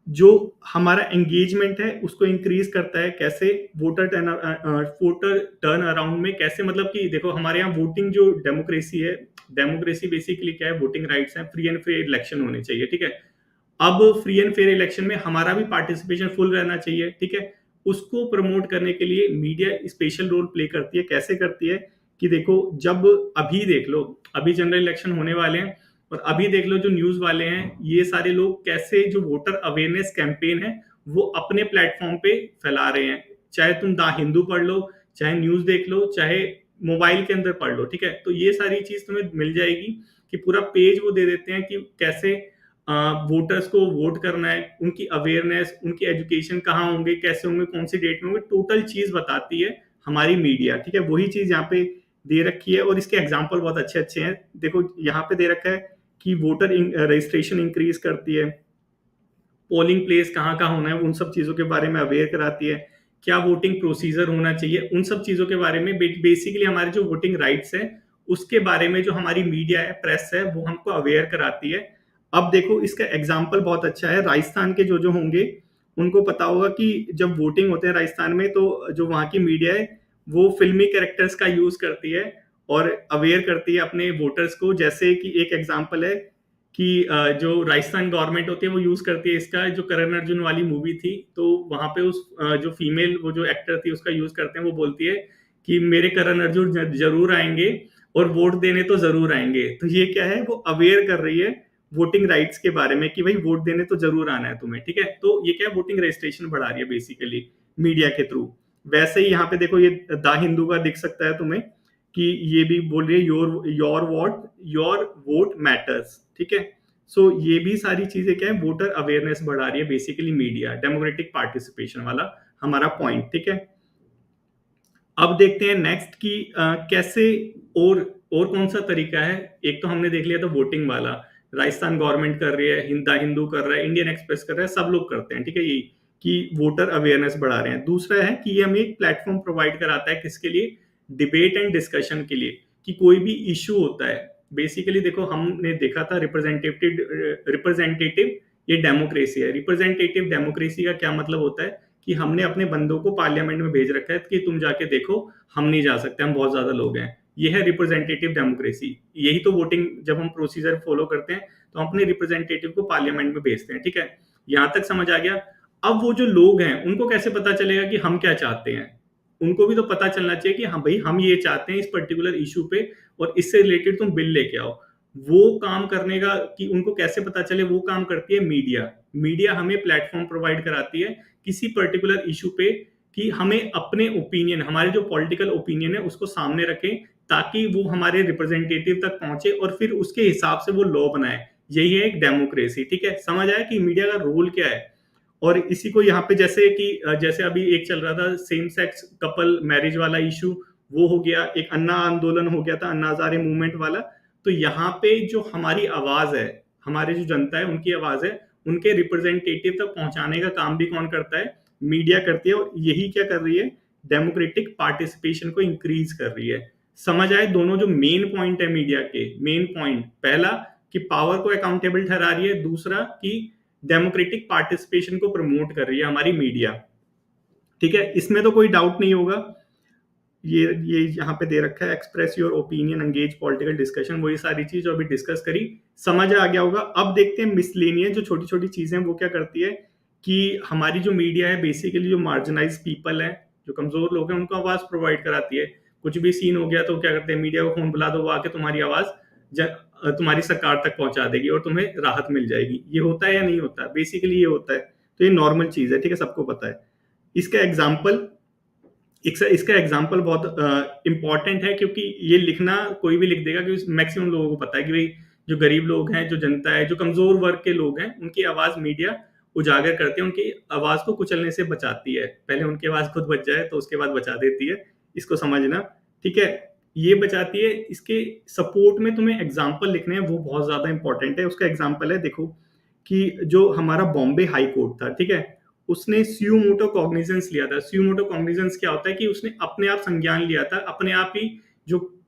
जो हमारा एंगेजमेंट है उसको इंक्रीज करता है। कैसे? वोटर टर्न अराउंड में। कैसे? मतलब कि देखो, हमारे यहाँ वोटिंग जो डेमोक्रेसी है, डेमोक्रेसी बेसिकली क्या है? वोटिंग राइट्स हैं, फ्री एंड फेयर इलेक्शन होने चाहिए। ठीक है, अब फ्री एंड फेयर इलेक्शन में हमारा भी पार्टिसिपेशन फुल रहना चाहिए। ठीक है, उसको प्रमोट करने के लिए मीडिया स्पेशल रोल प्ले करती है। कैसे करती है कि देखो, जब अभी देख लो, अभी जनरल इलेक्शन होने वाले हैं, और अभी देख लो जो न्यूज वाले हैं, ये सारे लोग कैसे जो वोटर अवेयरनेस कैंपेन है वो अपने प्लेटफॉर्म पे फैला रहे हैं। चाहे तुम दा हिंदू पढ़ लो, चाहे न्यूज देख लो, चाहे मोबाइल के अंदर पढ़ लो। ठीक है, तो ये सारी चीज तुम्हें मिल जाएगी कि पूरा पेज वो दे देते हैं कि कैसे वोटर्स को वोट करना है, उनकी अवेयरनेस, उनकी एजुकेशन कहाँ होंगे, कैसे होंगे, कौन सी डेट में होंगे, टोटल चीज बताती है हमारी मीडिया। ठीक है, वही चीज यहाँ पे दे रखी है, और इसके एग्जाम्पल बहुत अच्छे अच्छे हैं। देखो, यहाँ पे दे रखा है कि वोटर रजिस्ट्रेशन इंक्रीज करती है, पोलिंग प्लेस कहाँ कहाँ होना है, उन सब चीजों के बारे में अवेयर कराती है, क्या वोटिंग प्रोसीजर होना चाहिए, उन सब चीजों के बारे में। बेसिकली हमारे जो वोटिंग राइट्स है उसके बारे में जो हमारी मीडिया है, प्रेस है, वो हमको अवेयर कराती है। अब देखो, इसका एग्जाम्पल बहुत अच्छा है। राजस्थान के जो जो होंगे उनको पता होगा कि जब वोटिंग होते हैं राजस्थान में, तो जो वहाँ की मीडिया है वो फिल्मी कैरेक्टर्स का यूज करती है और अवेयर करती है अपने वोटर्स को। जैसे कि एक एग्जाम्पल है कि जो राजस्थान गवर्नमेंट होती है वो यूज करती है इसका, जो करण अर्जुन वाली मूवी थी, तो वहां पे उस जो फीमेल वो जो एक्टर थी उसका यूज करते हैं। वो बोलती है कि मेरे करण अर्जुन जरूर आएंगे और वोट देने तो जरूर आएंगे। तो ये क्या है, वो अवेयर कर रही है वोटिंग राइट्स के बारे में कि भाई वोट देने तो जरूर आना है तुम्हें। ठीक है, तो ये क्या है, वोटिंग रजिस्ट्रेशन बढ़ा रही है बेसिकली मीडिया के थ्रू। वैसे ही यहाँ पे देखो, ये द हिंदू का दिख सकता है तुम्हें कि ये भी बोल रही है योर वोट मैटर्स। ठीक है, सो ये भी सारी चीजें क्या है, वोटर अवेयरनेस बढ़ा रही है बेसिकली मीडिया, डेमोक्रेटिक पार्टिसिपेशन वाला हमारा पॉइंट, ठीक है। अब देखते हैं नेक्स्ट कि कैसे और कौन सा तरीका है। एक तो हमने देख लिया था वोटिंग वाला, राजस्थान गवर्नमेंट कर रही है, हिंदू कर रहा है, इंडियन एक्सप्रेस कर रहा है, सब लोग करते हैं, ठीक है, ये कि वोटर अवेयरनेस बढ़ा रहे हैं। दूसरा है कि ये हमें एक प्लेटफॉर्म प्रोवाइड कराता है, किसके लिए, डिबेट एंड डिस्कशन के लिए, कि कोई भी इशू होता है, बेसिकली देखो हमने देखा था रिप्रेजेंटेटिव ये डेमोक्रेसी है। रिप्रेजेंटेटिव डेमोक्रेसी का क्या मतलब होता है कि हमने अपने बंदों को पार्लियामेंट में भेज रखा है कि तुम जाके देखो, हम नहीं जा सकते, हम बहुत ज्यादा लोग हैं। ये है रिप्रेजेंटेटिव डेमोक्रेसी। यही तो वोटिंग जब हम प्रोसीजर फॉलो करते हैं तो हम अपने रिप्रेजेंटेटिव को पार्लियामेंट में भेजते हैं, ठीक है। यहां तक समझ आ गया। अब वो जो लोग हैं उनको कैसे पता चलेगा कि हम क्या चाहते हैं? उनको भी तो पता चलना चाहिए कि हाँ भाई हम ये चाहते हैं इस पर्टिकुलर इशू पे, और इससे रिलेटेड तुम बिल लेके आओ। वो काम करने का कि उनको कैसे पता चले, वो काम करती है मीडिया। मीडिया हमें प्लेटफॉर्म प्रोवाइड कराती है किसी पर्टिकुलर इशू पे, कि हमें अपने ओपिनियन, हमारे जो पॉलिटिकल ओपिनियन है उसको सामने रखें, ताकि वो हमारे रिप्रेजेंटेटिव तक पहुंचे और फिर उसके हिसाब से वो लॉ बनाए। यही है एक डेमोक्रेसी, ठीक है। समझ आया कि मीडिया का रोल क्या है। और इसी को यहाँ पे जैसे कि जैसे अभी एक चल रहा था सेम सेक्स कपल मैरिज वाला इशू, वो हो गया। एक अन्ना आंदोलन हो गया था, अन्ना हजारे मूवमेंट वाला। तो यहाँ पे जो हमारी आवाज है, हमारी जो जनता है उनकी आवाज है, उनके रिप्रेजेंटेटिव तक पहुंचाने का काम भी कौन करता है? मीडिया करती है। और यही क्या कर रही है? डेमोक्रेटिक पार्टिसिपेशन को इंक्रीज कर रही है। समझ आए दोनों जो मेन पॉइंट है मीडिया के, मेन पॉइंट पहला कि पावर को अकाउंटेबल ठहरा रही है, दूसरा कि डेमोक्रेटिक पार्टिसिपेशन को प्रमोट कर रही है हमारी मीडिया, ठीक है। इसमें तो कोई डाउट नहीं होगा। ये यहाँ पे दे रखा है, express your opinion, engage political discussion, वही सारी चीज जो अभी डिस्कस करी, समझ आ गया होगा। अब देखते हैं मिसलेनियस जो छोटी छोटी चीजें वो क्या करती है, कि हमारी जो मीडिया है बेसिकली जो मार्जिनाइज पीपल है, जो कमजोर लोग हैं, उनको आवाज प्रोवाइड कराती है। कुछ भी सीन हो गया तो क्या करते हैं, मीडिया को फोन बुला दो, वो आके तुम्हारी आवाज तुम्हारी सरकार तक पहुंचा देगी और तुम्हें राहत मिल जाएगी। ये होता है या नहीं होता? बेसिकली ये होता है। तो ये नॉर्मल चीज है, ठीक है, सबको पता है। इसका एग्जाम्पल इसका एग्जाम्पल बहुत इंपॉर्टेंट है, क्योंकि ये लिखना कोई भी लिख देगा, क्योंकि मैक्सिमम लोगों को पता है कि भाई जो गरीब लोग हैं, जो जनता है, जो कमजोर वर्ग के लोग हैं, उनकी आवाज मीडिया उजागर करती है, उनकी आवाज को कुचलने से बचाती है। पहले उनकी आवाज खुद बच जाए तो उसके बाद बचा देती है, इसको समझना, ठीक है। ये बचाती है। इसके सपोर्ट में तुम्हें एग्जाम्पल लिखने हैं, वो बहुत ज्यादा इंपॉर्टेंट है। उसका एग्जाम्पल है, देखो कि जो हमारा बॉम्बे हाई कोर्ट था, ठीक है, उसने स्यूमोटो कॉग्निजेंस लिया था। स्यूमोटो कॉग्निजेंस क्या होता है कि उसने अपने आप संज्ञान लिया था, अपने आप ही जो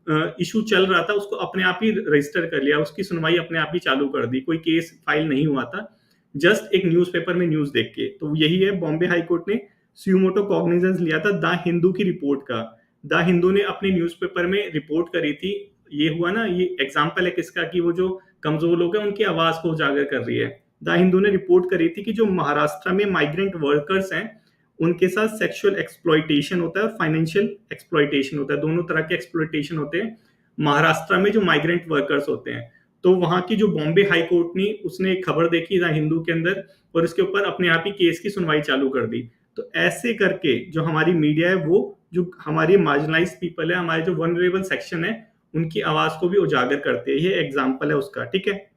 इशू चल रहा था उसको अपने आप ही रजिस्टर कर लिया, उसकी सुनवाई अपने आप ही चालू कर दी, कोई केस फाइल नहीं हुआ था, जस्ट एक न्यूज़पेपर में न्यूज देख के। तो यही है, बॉम्बे हाई कोर्ट ने स्यूमोटो कॉग्निजेंस लिया था द हिंदू की रिपोर्ट का। द हिंदू ने अपने न्यूज़पेपर में रिपोर्ट करी थी। ये हुआ ना, ये एग्जाम्पल है किसका, कि वो जो कमजोर लोग हैं उनकी आवाज को उजागर कर रही है। द हिंदू ने रिपोर्ट करी थी कि जो महाराष्ट्र में माइग्रेंट वर्कर्स हैं उनके साथ सेक्सुअल एक्सप्लॉइटेशन होता है और फाइनेंशियल एक्सप्लॉइटेशन होता है, दोनों तरह के एक्सप्लॉइटेशन होते हैं महाराष्ट्र में जो माइग्रेंट वर्कर्स होते हैं। तो वहां की जो बॉम्बे हाई कोर्ट ने उसने एक खबर देखी द हिंदू के अंदर, और इसके ऊपर अपने आप ही केस की सुनवाई चालू कर दी। तो ऐसे करके जो हमारी मीडिया है, वो जो हमारी मार्जिनलाइज पीपल है, हमारे जो वनरेबल सेक्शन है, उनकी आवाज को भी उजागर करते हैं। ये एग्जाम्पल है उसका, ठीक है।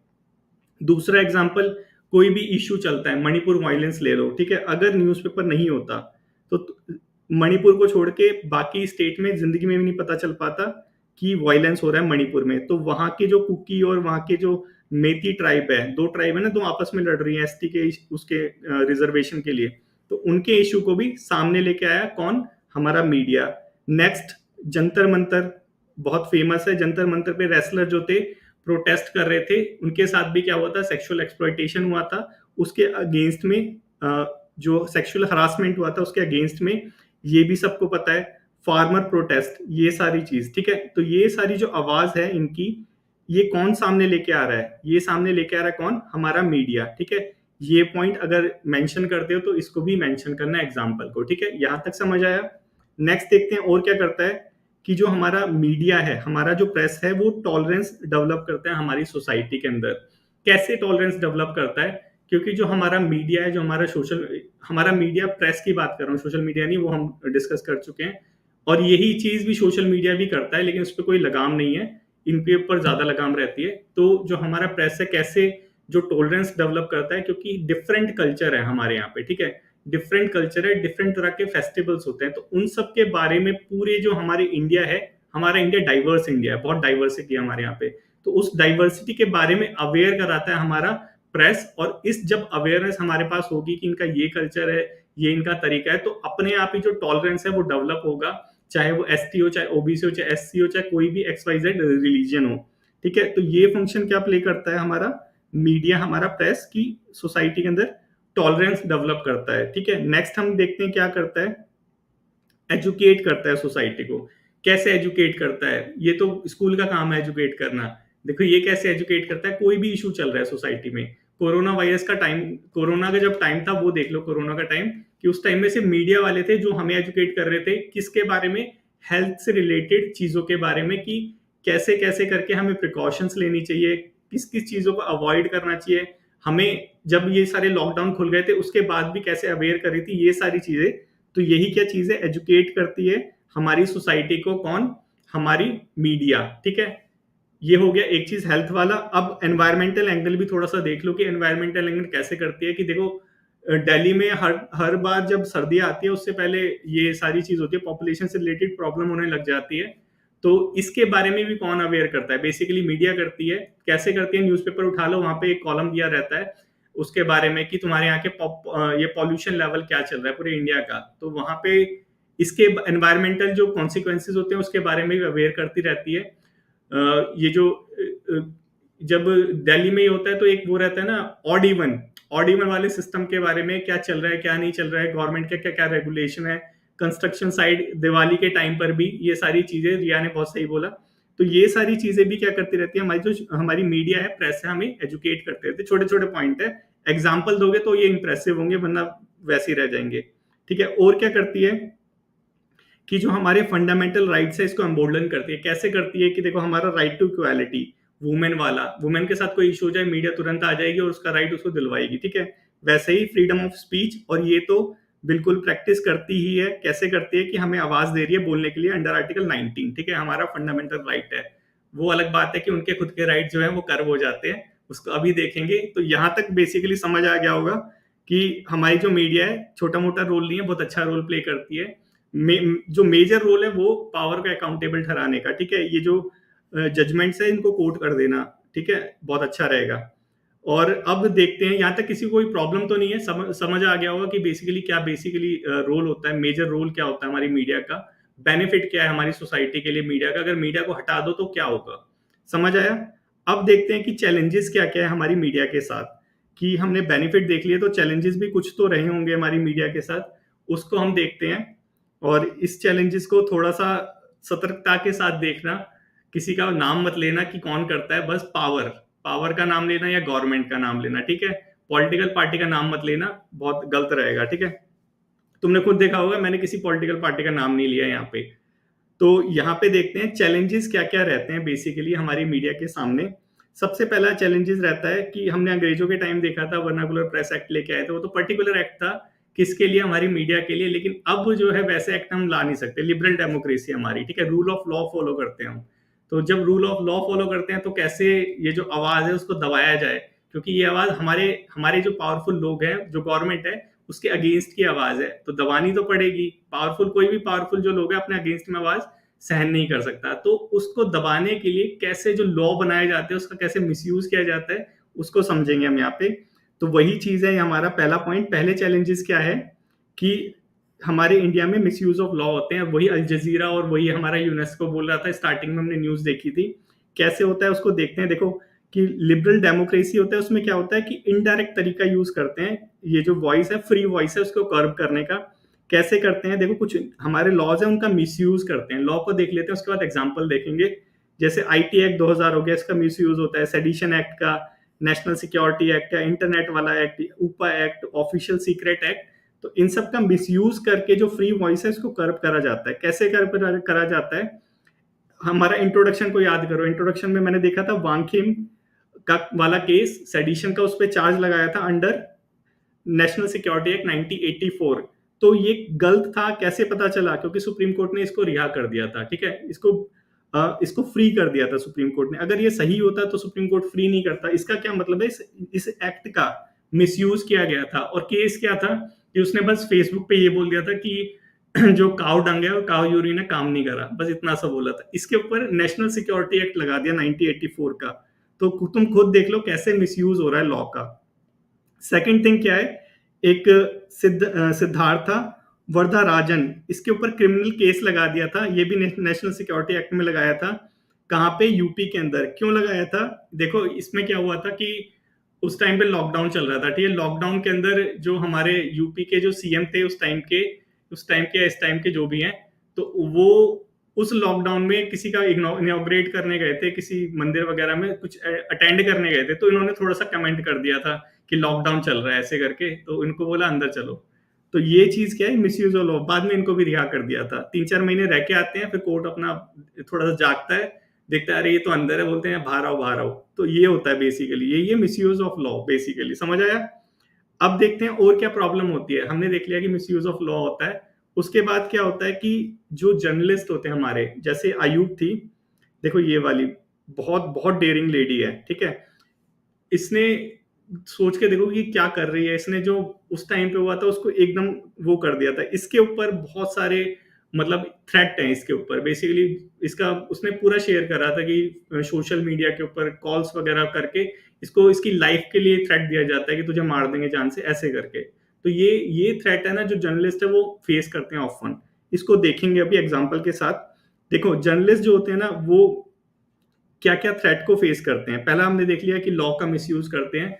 दूसरा एग्जाम्पल, कोई भी इश्यू चलता है, मणिपुर वायलेंस ले लो, ठीक है, अगर न्यूज़पेपर नहीं होता तो मणिपुर को छोड़ के बाकी स्टेट में जिंदगी में भी नहीं पता चल पाता कि वायलेंस हो रहा है मणिपुर में। तो वहां के जो कुकी और वहां के जो मेती ट्राइब है, दो ट्राइब है ना, दो आपस में लड़ रही है एसटी के उसके रिजर्वेशन के लिए, तो उनके इश्यू को भी सामने लेके आया कौन? हमारा मीडिया। नेक्स्ट, जंतर मंतर बहुत फेमस है। जंतर मंतर पे रेसलर जो थे प्रोटेस्ट कर रहे थे, उनके साथ भी क्या हुआ था? सेक्सुअल एक्सप्लॉइटेशन हुआ था। उसके अगेंस्ट में जो सेक्सुअल हरासमेंट हुआ था उसके अगेंस्ट में, ये भी सबको पता है। फार्मर प्रोटेस्ट, ये सारी चीज, ठीक है। तो ये सारी जो आवाज है इनकी, ये कौन सामने लेके आ रहा है? ये सामने लेके आ रहा है कौन? हमारा मीडिया, ठीक है। ये पॉइंट अगर मेंशन करते हो तो इसको भी मेंशन करना है एग्जाम्पल को, ठीक है। यहां तक समझ आया। नेक्स्ट देखते हैं और क्या करता है, कि जो हमारा मीडिया है, हमारा जो प्रेस है, वो टॉलरेंस डेवलप करता है हमारी सोसाइटी के अंदर। कैसे टॉलरेंस डेवलप करता है? क्योंकि जो हमारा मीडिया है, जो हमारा मीडिया, प्रेस की बात कर रहा हूँ, सोशल मीडिया नहीं, वो हम डिस्कस कर चुके हैं। और यही चीज भी सोशल मीडिया भी करता है, लेकिन उस पर कोई लगाम नहीं है, इनके ऊपर ज्यादा लगाम रहती है। तो जो हमारा प्रेस है, कैसे जो टॉलरेंस डेवलप करता है, क्योंकि डिफरेंट कल्चर है हमारे यहाँ पे, ठीक है, डिफरेंट कल्चर है, डिफरेंट तरह के फेस्टिवल्स होते हैं, तो उन सब के बारे में पूरे जो हमारे इंडिया है, हमारा इंडिया डाइवर्स इंडिया है, बहुत डाइवर्सिटी है हमारे यहाँ पे, तो उस डाइवर्सिटी के बारे में अवेयर कराता है हमारा प्रेस। और इस जब अवेयरनेस हमारे पास होगी कि इनका ये कल्चर है, ये इनका तरीका है, तो अपने आप ही जो टॉलरेंस है वो डेवलप होगा, चाहे वो एसटी हो, चाहे ओबीसी हो, चाहे एससी हो, चाहे कोई भी XYZ रिलीजन हो, ठीक है। तो ये फंक्शन क्या प्ले करता है हमारा मीडिया, हमारा प्रेस की सोसाइटी के अंदर टॉलरेंस डेवलप करता है, ठीक है। नेक्स्ट हम देखते हैं क्या करता है, एजुकेट करता है सोसाइटी को। कैसे एजुकेट करता है, ये तो स्कूल का काम है एजुकेट करना। देखो ये कैसे एजुकेट करता है, कोई भी इशू चल रहा है सोसाइटी में, कोरोना वायरस का टाइम, कोरोना का जब टाइम था वो देख लो, कोरोना का टाइम, कि उस टाइम में सिर्फ मीडिया वाले थे जो हमें एजुकेट कर रहे थे किसके बारे में, हेल्थ से रिलेटेड चीजों के बारे में, कि कैसे कैसे करके हमें प्रिकॉशंस लेनी चाहिए, किस किस चीजों को अवॉइड करना चाहिए हमें, जब ये सारे लॉकडाउन खुल गए थे उसके बाद भी कैसे अवेयर करी थी, ये सारी चीजें। तो यही क्या चीज है, एजुकेट करती है हमारी सोसाइटी को, कौन, हमारी मीडिया, ठीक है। ये हो गया एक चीज हेल्थ वाला। अब एनवायरमेंटल एंगल भी थोड़ा सा देख लो कि एनवायरमेंटल एंगल कैसे करती है, कि देखो दिल्ली में हर हर बार जब सर्दी आती है उससे पहले ये सारी चीज होती है, पॉपुलेशन से रिलेटेड प्रॉब्लम होने लग जाती है, तो इसके बारे में भी कौन अवेयर करता है, बेसिकली मीडिया करती है। कैसे करती है, न्यूज़पेपर उठा लो, वहां पे एक कॉलम दिया रहता है उसके बारे में कि तुम्हारे यहाँ के ये पॉल्यूशन लेवल क्या चल रहा है पूरे इंडिया का, तो वहां पे इसके एनवायरमेंटल जो कॉन्सिक्वेंसेज होते हैं उसके बारे में भी अवेयर करती रहती है। ये जो जब दिल्ली में ही होता है तो एक वो रहता है ना, ऑड इवन वाले सिस्टम के बारे में, क्या चल रहा है क्या नहीं चल रहा है, गवर्नमेंट का क्या क्या रेगुलेशन है, कंस्ट्रक्शन साइड दिवाली के टाइम पर भी, ये सारी चीजें रिया ने बहुत सही बोला। तो ये सारी चीजें भी क्या करती रहती है, हमारी जो हमारी मीडिया है, प्रेस है, हमें एजुकेट करते रहते हैं। छोटे छोटे पॉइंट है, एग्जाम्पल दोगे तो ये इंप्रेसिव होंगे, वरना वैसे ही रह जाएंगे, ठीक है। और क्या करती है कि जो हमारे फंडामेंटल राइट्स है इसको एम्बोल्डन करती है। कैसे करती है कि देखो हमारा राइट टू इक्वालिटी, वुमेन वाला, वुमेन के साथ कोई इशू हो जाए मीडिया तुरंत आ जाएगी और उसका राइट उसको दिलवाएगी, ठीक है। वैसे ही फ्रीडम ऑफ स्पीच, और ये तो बिल्कुल प्रैक्टिस करती ही है। कैसे करती है कि हमें आवाज दे रही है बोलने के लिए अंडर आर्टिकल 19, ठीक है, हमारा फंडामेंटल राइट है। वो अलग बात है कि उनके खुद के राइट जो है वो कर्व हो जाते हैं, उसको अभी देखेंगे। तो यहाँ तक बेसिकली समझ आ गया होगा कि हमारी जो मीडिया है छोटा मोटा रोल नहीं है, बहुत अच्छा रोल प्ले करती है। जो मेजर रोल है वो पावर को अकाउंटेबल ठहराने का, ठीक है। ये जो जजमेंट्स है इनको कोट कर देना, ठीक है, बहुत अच्छा रहेगा। और अब देखते हैं, यहाँ तक किसी को कोई प्रॉब्लम तो नहीं है, समझ आ गया होगा कि बेसिकली क्या बेसिकली रोल होता है, मेजर रोल क्या होता है हमारी मीडिया का, बेनिफिट क्या है हमारी सोसाइटी के लिए मीडिया का, अगर मीडिया को हटा दो तो क्या होगा, समझ आया। अब देखते हैं कि चैलेंजेस क्या क्या है हमारी मीडिया के साथ, कि हमने बेनिफिट देख लिए तो चैलेंजेस भी कुछ तो रहे होंगे हमारी मीडिया के साथ, उसको हम देखते हैं। और इस चैलेंजेस को थोड़ा सा सतर्कता के साथ देखना, किसी का नाम मत लेना कि कौन करता है, बस पावर पावर का नाम लेना या गवर्नमेंट का नाम लेना, ठीक है। पॉलिटिकल पार्टी का नाम मत लेना, बहुत गलत रहेगा, ठीक है। तुमने खुद देखा होगा, मैंने किसी पॉलिटिकल पार्टी का नाम नहीं लिया यहाँ पे। तो यहाँ पे देखते हैं चैलेंजेस क्या क्या रहते हैं बेसिकली हमारी मीडिया के सामने। सबसे पहला चैलेंजेस रहता है कि हमने अंग्रेजों के टाइम देखा था, वर्नाकुलर प्रेस एक्ट लेके आए थे, वो तो पर्टिकुलर एक्ट था किसके लिए, हमारी मीडिया के लिए। लेकिन अब जो है वैसे एक्ट हम ला नहीं सकते, लिबरल डेमोक्रेसी हमारी, ठीक है, रूल ऑफ लॉ फॉलो करते हैं हम। तो जब रूल ऑफ लॉ फॉलो करते हैं तो कैसे ये जो आवाज है उसको दबाया जाए, क्योंकि ये आवाज हमारे हमारे जो पावरफुल लोग हैं, जो गवर्नमेंट है उसके अगेंस्ट की आवाज है, तो दबानी तो पड़ेगी। पावरफुल कोई भी पावरफुल जो लोग हैं अपने अगेंस्ट में आवाज सहन नहीं कर सकता, तो उसको दबाने के लिए कैसे जो लॉ बनाए जाते हैं उसका कैसे मिसयूज किया जाता है उसको समझेंगे हम यहाँ पे। तो वही चीज है हमारा पहला पॉइंट। पहले चैलेंजेस क्या है कि हमारे इंडिया में मिसयूज ऑफ लॉ होते हैं, वही अल जजीरा और वही हमारा यूनेस्को बोल रहा था, स्टार्टिंग में हमने न्यूज देखी थी। कैसे होता है उसको देखते हैं। देखो कि लिबरल डेमोक्रेसी होता है, उसमें क्या होता है कि इनडायरेक्ट तरीका यूज करते हैं, ये जो वॉइस है, फ्री वॉइस है, उसको कर्व करने का। कैसे करते हैं, देखो कुछ हमारे लॉज है उनका मिसयूज करते हैं। लॉ को देख लेते हैं, उसके बाद एग्जांपल देखेंगे। जैसे आईटी एक्ट 2000 हो गया, इसका मिसयूज होता है, सेडिशन एक्ट का, नेशनल सिक्योरिटी एक्ट का, इंटरनेट वाला act, UAPA act, official secret act. तो इन सब का मिसयूज करके जो फ्री वॉइस है उसको कर्व करा जाता है। कैसे कर्व करा जाता है, हमारा इंट्रोडक्शन को याद करो। इंट्रोडक्शन में मैंने देखा था वांगखिम का वाला केस, सेडिशन का, उस पर चार्ज लगाया था अंडर नेशनल सिक्योरिटी एक्ट 1984। तो ये गलत था, कैसे पता चला, क्योंकि सुप्रीम कोर्ट ने इसको रिहा कर दिया था, ठीक है। इसको इसको फ्री कर दिया था सुप्रीम कोर्ट ने। अगर ये सही होता तो सुप्रीम कोर्ट फ्री नहीं करता। इसका क्या मतलब है, इस एक्ट का मिसयूज किया गया था। और केस क्या था कि उसने बस फेसबुक पे ये बोल दिया था कि जो काउ डंग है और काउ यूरिन है काम नहीं करा, बस इतना सा बोला था। इसके ऊपर नेशनल सिक्योरिटी एक्ट लगा दिया 1984 का। तो तुम खुद देख लो कैसे मिसयूज हो रहा है लॉ का। सेकंड थिंग क्या है, एक सिद्धार्था वरदराजन, इसके ऊपर क्रिमिनल केस लगा दिया था। ये भी नेशनल सिक्योरिटी एक्ट में लगाया था। कहाँ पे, यूपी के अंदर। क्यों लगाया था, देखो इसमें क्या हुआ था कि उस टाइम पे लॉकडाउन चल रहा था, ठीक है। लॉकडाउन के अंदर जो हमारे यूपी के जो सीएम थे उस टाइम के इस टाइम के जो भी हैं, तो वो उस लॉकडाउन में किसी का इनॉग्रेट करने गए थे, किसी मंदिर वगैरह में कुछ अटेंड करने गए थे। तो इन्होंने थोड़ा सा कमेंट कर दिया था कि लॉकडाउन चल रहा है ऐसे करके, तो इनको बोला अंदर चलो। तो ये चीज क्या है, मिसयूज ऑफ लॉ। बाद में इनको भी रिहा कर दिया था। 3-4 महीने रह के आते हैं, फिर कोर्ट अपना थोड़ा सा जागता है, देखता है अरे ये तो अंदर है, बोलते हैं बाहर आओ बाहर आओ। तो ये होता है बेसिकली, ये मिसयूज ऑफ लॉ बेसिकली, समझ आया। अब देखते हैं और क्या प्रॉब्लम होती है। हमने देख लिया कि मिसयूज ऑफ लॉ होता है। उसके बाद क्या होता है कि जो जर्नलिस्ट होते हैं हमारे, जैसे आयुब थी, देखो ये वाली बहुत बहुत डेयरिंग लेडी है, ठीक है। इसने सोच के देखो कि क्या कर रही है। इसने जो उस टाइम पे हुआ था उसको एकदम वो कर दिया था। इसके ऊपर बहुत सारे मतलब थ्रेट हैं इसके ऊपर बेसिकली। इसका उसने पूरा शेयर करा था कि सोशल मीडिया के ऊपर कॉल्स वगैरह करके इसको इसकी लाइफ के लिए थ्रेट दिया जाता है कि तुझे मार देंगे जान से, ऐसे करके। तो ये थ्रेट है ना, जो जर्नलिस्ट है वो फेस करते हैं ऑफन। इसको देखेंगे अभी एग्जांपल के साथ। देखो जर्नलिस्ट जो होते हैं ना, वो क्या क्या थ्रेट को फेस करते हैं। पहला हमने देख लिया कि लॉ का मिसयूज करते हैं।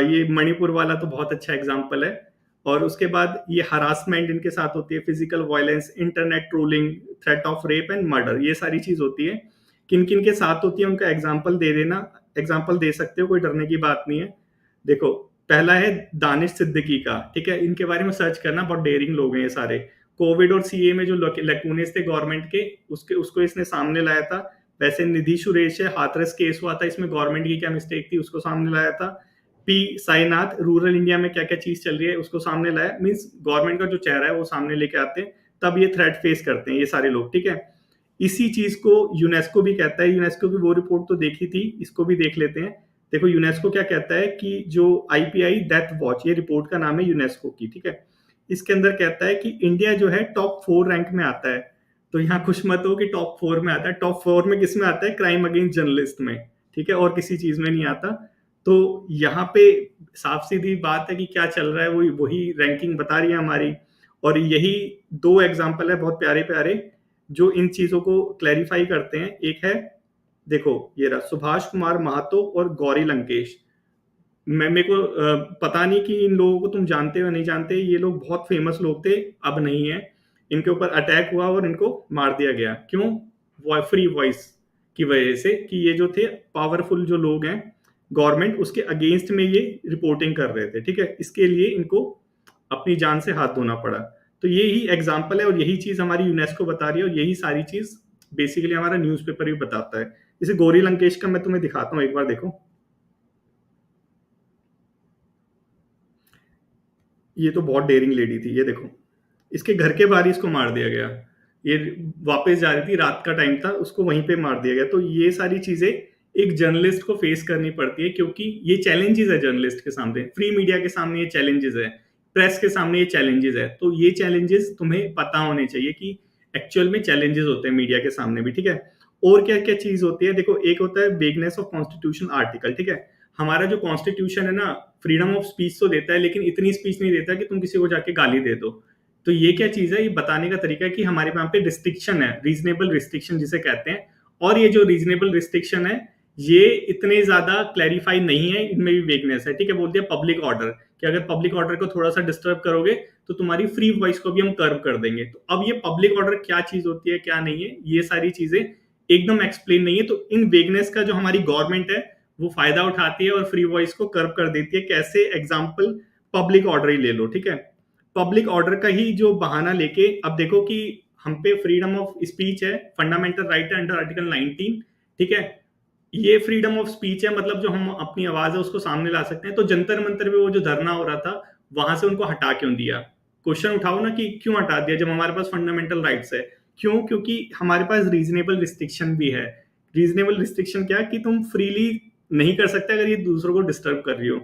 ये मणिपुर वाला तो बहुत अच्छा एग्जांपल है। और उसके बाद ये हरासमेंट इनके साथ होती है, physical violence, internet trolling, threat of rape and murder, ये सारी चीज होती है। किन किन के साथ होती है उनका एग्जाम्पल दे देना, एग्जाम्पल दे सकते हो, कोई डरने की बात नहीं है। देखो पहला है दानिश सिद्दीकी का, ठीक है। इनके बारे में सर्च करना, बहुत डेयरिंग लोग हैं ये सारे। कोविड और सीए में जो लैकूनेस थे गवर्नमेंट के, उसको इसने सामने लाया था। वैसे निधि सुरेश है, हाथरस केस हुआ था, इसमें गवर्नमेंट की क्या मिस्टेक थी उसको सामने लाया था। पी साईनाथ, रूरल इंडिया में क्या क्या चीज चल रही है उसको सामने लाया। मीन्स गवर्नमेंट का जो चेहरा है वो सामने लेके आते हैं, तब ये थ्रेट फेस करते हैं ये सारे लोग, ठीक है। इसी चीज को यूनेस्को भी कहता है। यूनेस्को की वो रिपोर्ट तो देखी थी, इसको भी देख लेते हैं। देखो यूनेस्को क्या कहता है कि जो आईपीआई डेथ वॉच, ये रिपोर्ट का नाम है यूनेस्को की, ठीक है। इसके अंदर कहता है कि इंडिया जो है टॉप 4 रैंक में आता है। तो यहाँ खुश मत हो कि टॉप 4 में आता है। टॉप 4 में किस में आता है, क्राइम अगेंस्ट जर्नलिस्ट में, ठीक है, और किसी चीज में नहीं आता। तो यहाँ पे साफ सीधी बात है कि क्या चल रहा है, वही रैंकिंग बता रही है हमारी। और यही 2 एग्जाम्पल है बहुत प्यारे प्यारे जो इन चीजों को क्लैरिफाई करते हैं। एक है, देखो ये रहा, सुभाष कुमार महतो और गौरी लंकेश। मैं मेरे को पता नहीं कि इन लोगों को तुम जानते हो नहीं जानते। ये लोग बहुत फेमस लोग थे, अब नहीं है। इनके ऊपर अटैक हुआ और इनको मार दिया गया। क्यों, फ्री वॉइस की वजह से, कि ये जो थे पावरफुल जो लोग हैं गवर्नमेंट, उसके अगेंस्ट में ये रिपोर्टिंग कर रहे थे, ठीक है। इसके लिए इनको अपनी जान से हाथ धोना पड़ा। तो यही एग्जाम्पल है और यही चीज हमारी यूनेस्को बता रही है और यही सारी चीज बेसिकली हमारा न्यूज़पेपर भी बताता है। जैसे गौरी लंकेश का मैं तुम्हें दिखाता हूँ, एक बार देखो। ये तो बहुत डेयरिंग लेडी थी, ये देखो, इसके घर के बाहर ही इसको मार दिया गया। ये वापस जा रही थी, रात का टाइम था, उसको वहीं पे मार दिया गया। तो ये सारी चीजें एक जर्नलिस्ट को फेस करनी पड़ती है, क्योंकि ये चैलेंजेस है जर्नलिस्ट के सामने, फ्री मीडिया के सामने ये चैलेंजेस है, प्रेस के सामने ये चैलेंजेस है। तो ये चैलेंजेस तुम्हें पता होने चाहिए कि एक्चुअल में चैलेंजेस होते हैं मीडिया के सामने भी, ठीक है। और क्या क्या चीज होती है, देखो एक होता है वेगनेस ऑफ कॉन्स्टिट्यूशन आर्टिकल, ठीक है। हमारा जो कॉन्स्टिट्यूशन है ना, फ्रीडम ऑफ स्पीच तो देता है, लेकिन इतनी स्पीच नहीं देता कि तुम किसी को जाके गाली दे दो। तो ये क्या चीज है, ये बताने का तरीका है कि हमारे यहाँ पे रिस्ट्रिक्शन है, रीजनेबल रिस्ट्रिक्शन जिसे कहते हैं। और ये जो रीजनेबल रिस्ट्रिक्शन है, ये इतने ज्यादा क्लैरिफाई नहीं है, इनमें भी वेगनेस है, ठीक है। बोल दिया पब्लिक ऑर्डर, कि अगर पब्लिक ऑर्डर को थोड़ा सा डिस्टर्ब करोगे तो तुम्हारी फ्री वॉइस को भी हम कर्व कर देंगे। तो अब ये पब्लिक ऑर्डर क्या चीज होती है क्या नहीं है, ये सारी चीजें एकदम एक्सप्लेन नहीं है। तो इन वेगनेस का जो हमारी गवर्नमेंट है वो फायदा उठाती है और फ्री वॉइस को कर्व कर देती है। कैसे, एग्जाम्पल पब्लिक ऑर्डर ही ले लो, ठीक है। पब्लिक ऑर्डर का ही जो बहाना लेके, अब देखो कि हम पे फ्रीडम ऑफ स्पीच है, फंडामेंटल राइट है अंडर आर्टिकल 19, ठीक है। ये फ्रीडम ऑफ स्पीच है, मतलब जो हम अपनी आवाज है उसको सामने ला सकते हैं। तो जंतर मंतर पे वो जो धरना हो रहा था, वहां से उनको हटा क्यों दिया? क्वेश्चन उठाओ ना कि क्यों हटा दिया जब हमारे पास फंडामेंटल राइट्स है। क्यों? क्योंकि हमारे पास रीजनेबल रिस्ट्रिक्शन भी है। रीजनेबल रिस्ट्रिक्शन क्या है कि तुम फ्रीली नहीं कर सकते अगर ये दूसरों को डिस्टर्ब कर रही हो।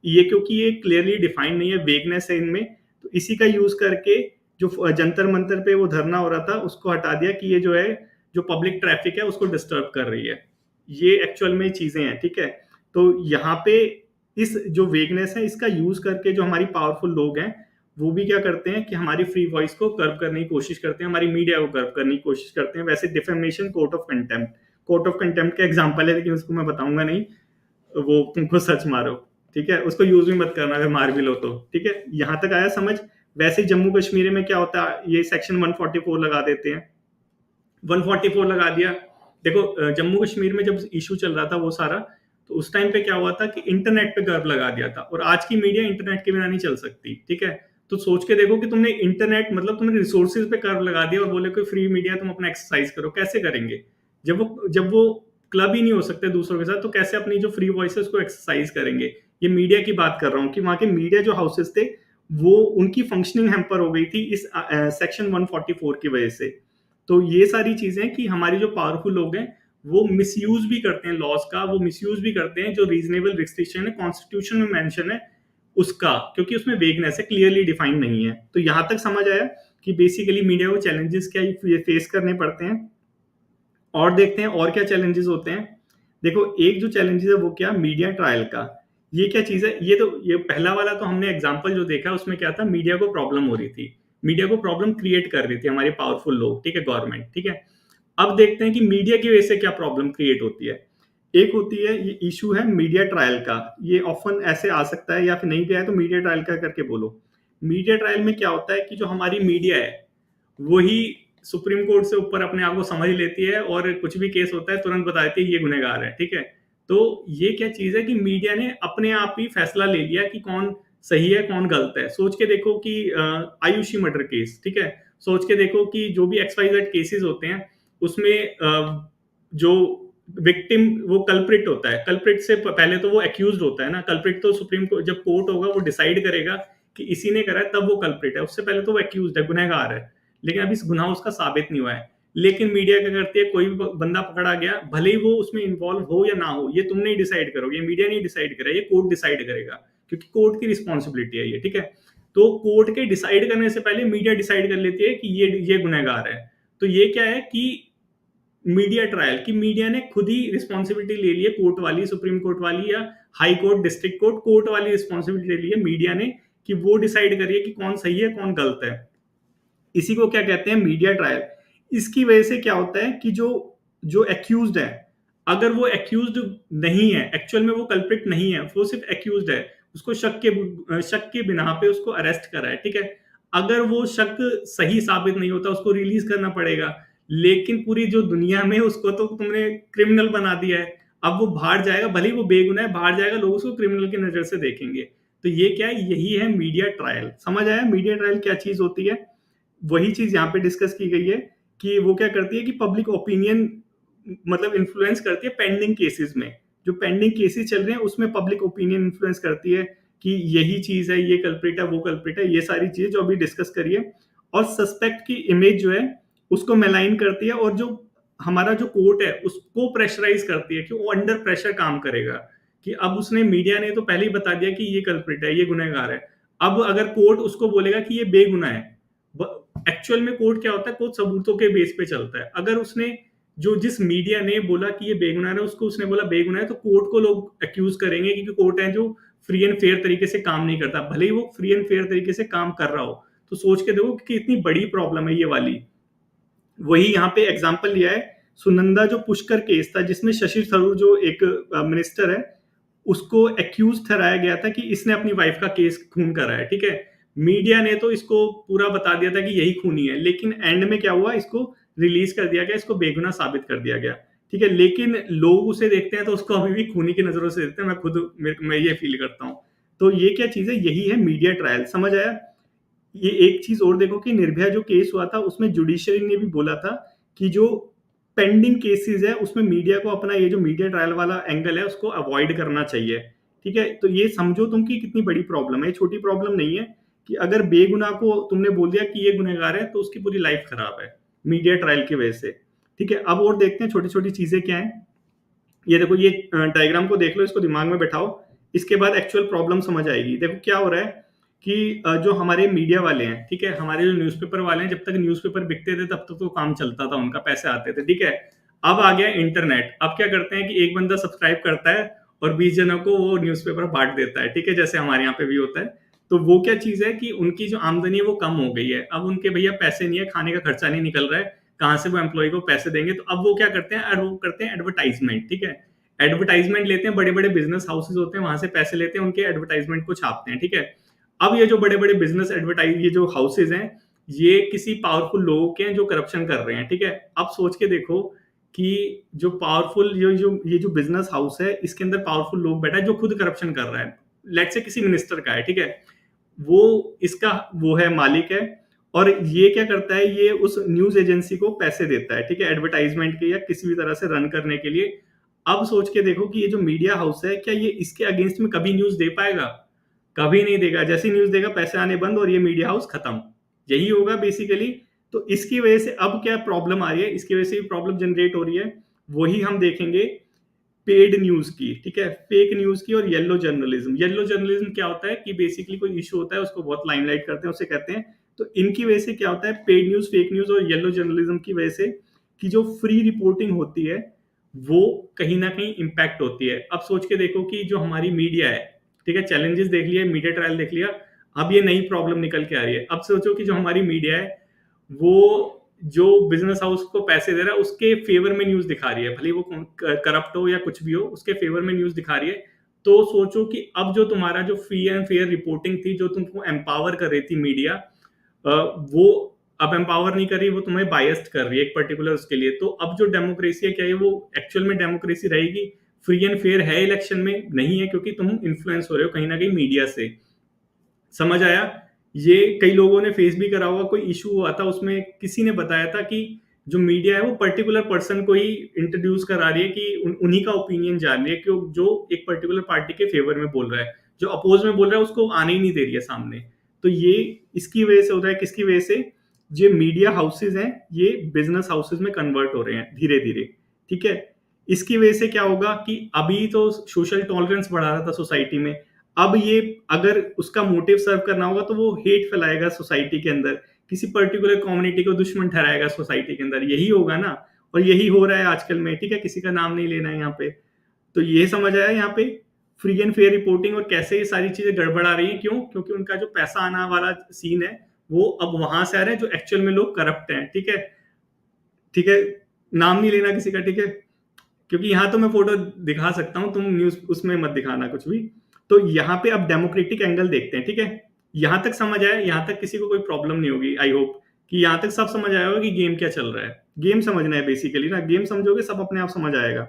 ये क्योंकि ये क्लियरली डिफाइंड नहीं है, वेगनेस है इनमें, तो इसी का यूज करके जो जंतर मंतर पे वो धरना हो रहा था उसको हटा दिया कि ये जो है, जो पब्लिक ट्रैफिक है उसको डिस्टर्ब कर रही है। ये एक्चुअल में चीजें हैं, ठीक है। तो यहाँ पे इस जो वेगनेस है इसका यूज करके जो हमारी पावरफुल लोग हैं वो भी क्या करते हैं कि हमारी फ्री वॉइस को कर्व करने की कोशिश करते हैं, हमारी मीडिया को कर्व करने की कोशिश करते हैं। वैसे डिफेमेशन कोर्ट ऑफ कंटेम्प्ट का एग्जांपल है, लेकिन उसको मैं बताऊंगा नहीं, वो तुमको सच मारो, ठीक है, उसको यूज भी मत करना अगर मार भी लो तो, ठीक है। यहां तक आया समझ? वैसे ही जम्मू कश्मीर में क्या होता है, ये सेक्शन 144 लगा देते हैं। 144 लगा दिया। देखो जम्मू कश्मीर में जब इशू चल रहा था वो सारा, तो उस टाइम पे क्या हुआ था कि इंटरनेट पे गर्व लगा दिया था, और आज की मीडिया इंटरनेट के बिना नहीं चल सकती, ठीक है। तो सोच के देखो कि तुमने इंटरनेट मतलब तुमने रिसोर्सेज पे कर्व लगा दिया और बोले कोई फ्री मीडिया तुम अपना एक्सरसाइज करो, कैसे करेंगे? जब वो क्लब ही नहीं हो सकते दूसरों के साथ, तो कैसे अपनी जो फ्री वॉइस है उसको एक्सरसाइज करेंगे? ये मीडिया की बात कर रहा हूँ कि वहां के मीडिया जो हाउसेस थे वो उनकी फंक्शनिंग हैम्पर हो गई थी इस सेक्शन 144 की वजह से। तो ये सारी चीजें कि हमारी जो पावरफुल लोग हैं वो मिसयूज भी करते हैं लॉज का, वो मिसयूज भी करते हैं जो रीजनेबल रिस्ट्रिक्शन है कॉन्स्टिट्यूशन में मेंशन है उसका, क्योंकि उसमें वेगनेस है, क्लियरली डिफाइन नहीं है। तो यहां तक समझ आया कि बेसिकली मीडिया को चैलेंजेस क्या फेस करने पड़ते हैं। और देखते हैं और क्या चैलेंजेस होते हैं। देखो एक जो चैलेंजेस है वो क्या, मीडिया ट्रायल का। ये क्या चीज है? ये पहला वाला तो हमने एग्जांपल जो देखा उसमें क्या था, मीडिया को प्रॉब्लम हो रही थी, मीडिया को प्रॉब्लम क्रिएट कर रही थी हमारे पावरफुल लोग, ठीक है, गवर्नमेंट, ठीक है। अब देखते हैं कि मीडिया की वजह से क्या प्रॉब्लम क्रिएट होती है। एक होती है, ये इशू है मीडिया ट्रायल का। ये ऑफन ऐसे आ सकता है या फिर नहीं भी आया तो मीडिया ट्रायल का करके बोलो। मीडिया ट्रायल में क्या होता है कि जो हमारी मीडिया है वही सुप्रीम कोर्ट से ऊपर अपने आप को समझ लेती है, और कुछ भी केस होता है तुरंत बता देती है ये गुनहगार है, ठीक है। तो ये क्या चीज है कि मीडिया ने अपने आप ही फैसला ले लिया कि कौन सही है कौन गलत है। सोच के देखो कि आयुषी मर्डर केस, ठीक है, सोच के देखो कि जो भी XYZ केसेस होते हैं उसमें जो विक्टिम वो कल्प्रिट होता है, कल्प्रिट से पहले तो वो एक्यूज होता है ना। कल्प्रिट तो सुप्रीम कोर्ट जब कोर्ट होगा वो डिसाइड करेगा कि इसी ने करा है तब वो कल्प्रिट है, उससे पहले तो वो एक्यूज है, गुनहगार है। लेकिन अभी इस गुनाह उसका साबित नहीं हुआ है। लेकिन मीडिया क्या करती है, कोई भी बंदा पकड़ा गया भले ही वो उसमें इन्वॉल्व हो या ना हो, ये तुम नहीं डिसाइड करोगे, ये मीडिया नहीं डिसाइड करेगा, ये कोर्ट डिसाइड करेगा, क्योंकि कोर्ट की रिस्पॉन्सिबिलिटी है ये, ठीक है। तो कोर्ट के डिसाइड करने से पहले मीडिया डिसाइड कर लेती है कि ये गुनहगार है। तो ये क्या है कि मीडिया ट्रायल की मीडिया ने खुद ही रिस्पॉन्सिबिलिटी ले ली है, कोर्ट वाली, सुप्रीम कोर्ट वाली या high court, district court, court वाली रिस्पॉन्सिबिलिटी ले ली है मीडिया ने कि वो डिसाइड करिए कि कौन सही है कौन गलत है। इसी को क्या कहते हैं, मीडिया ट्रायल। इसकी वजह से क्या होता है कि जो जो एक्यूज्ड है, अगर वो एक्यूज्ड नहीं है, एक्चुअल में वो कल्प्रिट नहीं है, वो सिर्फ एक्यूज्ड है, उसको शक के बिना पे उसको अरेस्ट करा है, ठीक है। अगर वो शक सही साबित नहीं होता उसको रिलीज करना पड़ेगा, लेकिन पूरी जो दुनिया में उसको तो तुमने क्रिमिनल बना दिया है। अब वो बाहर जाएगा, भले ही वो बेगुनाह है, बाहर जाएगा लोग उसको क्रिमिनल की नजर से देखेंगे। तो ये क्या है, यही है मीडिया ट्रायल। समझ आया मीडिया ट्रायल क्या चीज होती है? वही चीज यहाँ पे डिस्कस की गई है कि वो क्या करती है कि पब्लिक ओपिनियन मतलब इन्फ्लुएंस करती है पेंडिंग केसेस में। जो पेंडिंग केसेस चल रहे हैं उसमें पब्लिक ओपिनियन इन्फ्लुएंस करती है कि यही चीज है, ये कल्प्रिट है, वो कल्प्रिट है, ये सारी चीजें जो अभी डिस्कस करिए। और सस्पेक्ट की इमेज जो है उसको मेलाइन करती है, और जो हमारा जो कोर्ट है उसको प्रेशराइज करती है कि वो अंडर प्रेशर काम करेगा। कि अब उसने, मीडिया ने तो पहले ही बता दिया कि ये कल्प्रिट है, ये गुनहगार है। अब अगर कोर्ट उसको बोलेगा कि ये बेगुनाह है, एक्चुअल में कोर्ट क्या होता है, कोर्ट सबूतों के बेस पे चलता है। अगर उसने जो जिस मीडिया ने बोला कि ये बेगुनाह है उसको उसने बोला बेगुनाह है, तो कोर्ट को लोग एक्यूज करेंगे, क्योंकि कोर्ट है जो फ्री एंड फेयर तरीके से काम नहीं करता, भले ही वो फ्री एंड फेयर तरीके से काम कर रहा हो। तो सोच के देखो कि इतनी बड़ी प्रॉब्लम है ये वाली। वही यहाँ पे एग्जाम्पल लिया है, सुनंदा जो पुष्कर केस था जिसमें शशि थरूर जो एक मिनिस्टर है उसको एक्यूज ठहराया गया था कि इसने अपनी वाइफ का केस खून करा है, ठीक है। मीडिया ने तो इसको पूरा बता दिया था कि यही खूनी है, लेकिन एंड में क्या हुआ, इसको रिलीज कर दिया गया, इसको बेगुनाह साबित कर दिया गया, ठीक है। लेकिन लोग उसे देखते हैं तो उसको अभी भी खूनी की नजरों से देखते हैं, मैं खुद मैं ये फील करता हूँ। तो ये क्या चीज है, यही है मीडिया ट्रायल। समझ आया? ये एक चीज और देखो कि निर्भया जो केस हुआ था उसमें जुडिशरी ने भी बोला था कि जो पेंडिंग केसेस है उसमें मीडिया को अपना ये जो मीडिया ट्रायल वाला एंगल है उसको अवॉइड करना चाहिए, ठीक है। तो ये समझो तुम कि कितनी बड़ी प्रॉब्लम है, छोटी प्रॉब्लम नहीं है कि अगर बेगुनाह को तुमने बोल दिया कि ये गुनहगार है तो उसकी पूरी लाइफ खराब है। मीडिया ट्रायल की वजह से। ठीक है, अब और देखते हैं छोटी छोटी चीजें क्या है। ये देखो, ये डायग्राम को देख लो, इसको दिमाग में बैठाओ, इसके बाद एक्चुअल प्रॉब्लम समझ आएगी। देखो क्या हो रहा है कि जो हमारे मीडिया वाले हैं, ठीक है, हमारे जो न्यूज़पेपर वाले हैं, जब तक न्यूज़पेपर बिकते थे तब तक तो काम चलता था, उनका पैसे आते थे, ठीक है। अब आ गया इंटरनेट, अब क्या करते हैं कि एक बंदा सब्सक्राइब करता है और 20 जनों को वो न्यूज़पेपर बांट देता है, ठीक है, जैसे हमारे यहाँ पे भी होता है। तो वो क्या चीज है कि उनकी जो आमदनी है वो कम हो गई है, अब उनके भैया पैसे नहीं है, खाने का खर्चा नहीं निकल रहा है, कहाँ से वो एम्प्लॉय को पैसे देंगे। तो अब वो क्या करते हैं, वो करते हैं एडवर्टाइजमेंट, ठीक है। एडवर्टाइजमेंट लेते हैं, बड़े बड़े बिजनेस हाउसेज होते हैं, वहां से पैसे लेते हैं, उनके एडवर्टाइजमेंट को छापते हैं, ठीक है। अब ये जो बड़े बड़े बिजनेस एडवर्टाइज, ये जो हाउसेज हैं, ये किसी पावरफुल लोगों के हैं जो करप्शन कर रहे हैं, ठीक है। अब सोच के देखो कि जो पावरफुल ये जो बिजनेस हाउस है, इसके अंदर पावरफुल लोग बैठा है जो खुद करप्शन कर रहा है, लेट से किसी मिनिस्टर का है, ठीक है। वो इसका वो है, मालिक है, और ये क्या करता है, ये उस न्यूज एजेंसी को पैसे देता है, ठीक है, एडवर्टाइजमेंट के या किसी भी तरह से रन करने के लिए। अब सोच के देखो कि ये जो मीडिया हाउस है, क्या ये इसके अगेंस्ट में कभी न्यूज दे पाएगा? कभी नहीं देगा। जैसे न्यूज देगा, पैसे आने बंद और ये मीडिया हाउस खत्म। यही होगा बेसिकली। तो इसकी वजह से अब क्या प्रॉब्लम आ रही है, इसकी वजह से प्रॉब्लम जनरेट हो रही है, वही हम देखेंगे पेड न्यूज की, ठीक है, फेक न्यूज की और येलो जर्नलिज्म। येलो जर्नलिज्म क्या होता है कि बेसिकली कोई इशू होता है, उसको बहुत लाइमलाइट करते हैं, उसे कहते हैं। तो इनकी वजह से क्या होता है, पेड न्यूज, फेक न्यूज और येलो जर्नलिज्म की वजह से कि जो फ्री रिपोर्टिंग होती है वो कहीं ना कहीं इम्पैक्ट होती है। अब सोच के देखो कि जो हमारी मीडिया है, ठीक है, चैलेंजेस देख लिया, मीडिया ट्रायल देख लिया, अब ये नई प्रॉब्लम निकल के आ रही है। अब सोचो कि जो हमारी मीडिया है वो जो बिजनेस हाउस को पैसे दे रहा है उसके फेवर में न्यूज दिखा रही है, भले वो करप्ट हो या कुछ भी हो, उसके फेवर में न्यूज दिखा रही है। तो सोचो कि अब जो तुम्हारा जो फ्री एंड फेयर रिपोर्टिंग थी, जो तुमको एम्पावर कर रही थी मीडिया, वो अब एम्पावर नहीं कर रही, वो तुम्हें बायस्ड कर रही है एक पर्टिकुलर उसके लिए। तो अब जो डेमोक्रेसी है, क्या ये वो एक्चुअल में डेमोक्रेसी रहेगी? फ्री एंड फेयर है इलेक्शन में? नहीं है, क्योंकि तुम इन्फ्लुएंस हो रहे हो कहीं ना कहीं मीडिया से। समझ आया? ये कई लोगों ने फेस भी करा होगा, कोई इशू हुआ था उसमें किसी ने बताया था कि जो मीडिया है वो पर्टिकुलर पर्सन को ही इंट्रोड्यूस करा रही है, कि उन्हीं का ओपिनियन जान रही है, कि जो एक पर्टिकुलर पार्टी के फेवर में बोल रहा है, जो अपोज में बोल रहा है उसको आने ही नहीं दे रही है सामने। तो ये इसकी वजह से होता है, किसकी वजह से? जो मीडिया हाउसेज हैं ये बिजनेस हाउसेज में कन्वर्ट हो रहे हैं धीरे धीरे, ठीक है। इसकी वजह से क्या होगा कि अभी तो सोशल टॉलरेंस बढ़ा रहा था सोसाइटी में, अब ये अगर उसका मोटिव सर्व करना होगा तो वो हेट फैलाएगा सोसाइटी के अंदर, किसी पर्टिकुलर कम्युनिटी को दुश्मन ठहराएगा सोसाइटी के अंदर, यही होगा ना। और यही हो रहा है आजकल में, ठीक है, किसी का नाम नहीं लेना है यहाँ पे। तो ये समझ आया यहाँ पे फ्री एंड फेयर रिपोर्टिंग और कैसे ये सारी चीजें गड़बड़ा रही हैं। क्यों? क्योंकि उनका जो पैसा आना वाला सीन है वो अब वहां से आ रहा है, जो एक्चुअल में लोग करप्ट हैं, ठीक है। ठीक है, नाम नहीं लेना किसी का, ठीक है, क्योंकि यहाँ तो मैं फोटो दिखा सकता हूँ, तुम न्यूज उसमें मत दिखाना कुछ भी। तो यहाँ पे अब डेमोक्रेटिक एंगल देखते हैं, ठीक है। यहाँ तक समझ आया? यहाँ तक किसी को कोई प्रॉब्लम नहीं होगी, आई होप कि यहाँ तक सब समझ आया होगा कि गेम क्या चल रहा है। गेम समझना है बेसिकली ना, गेम समझोगे सब अपने आप समझ आएगा।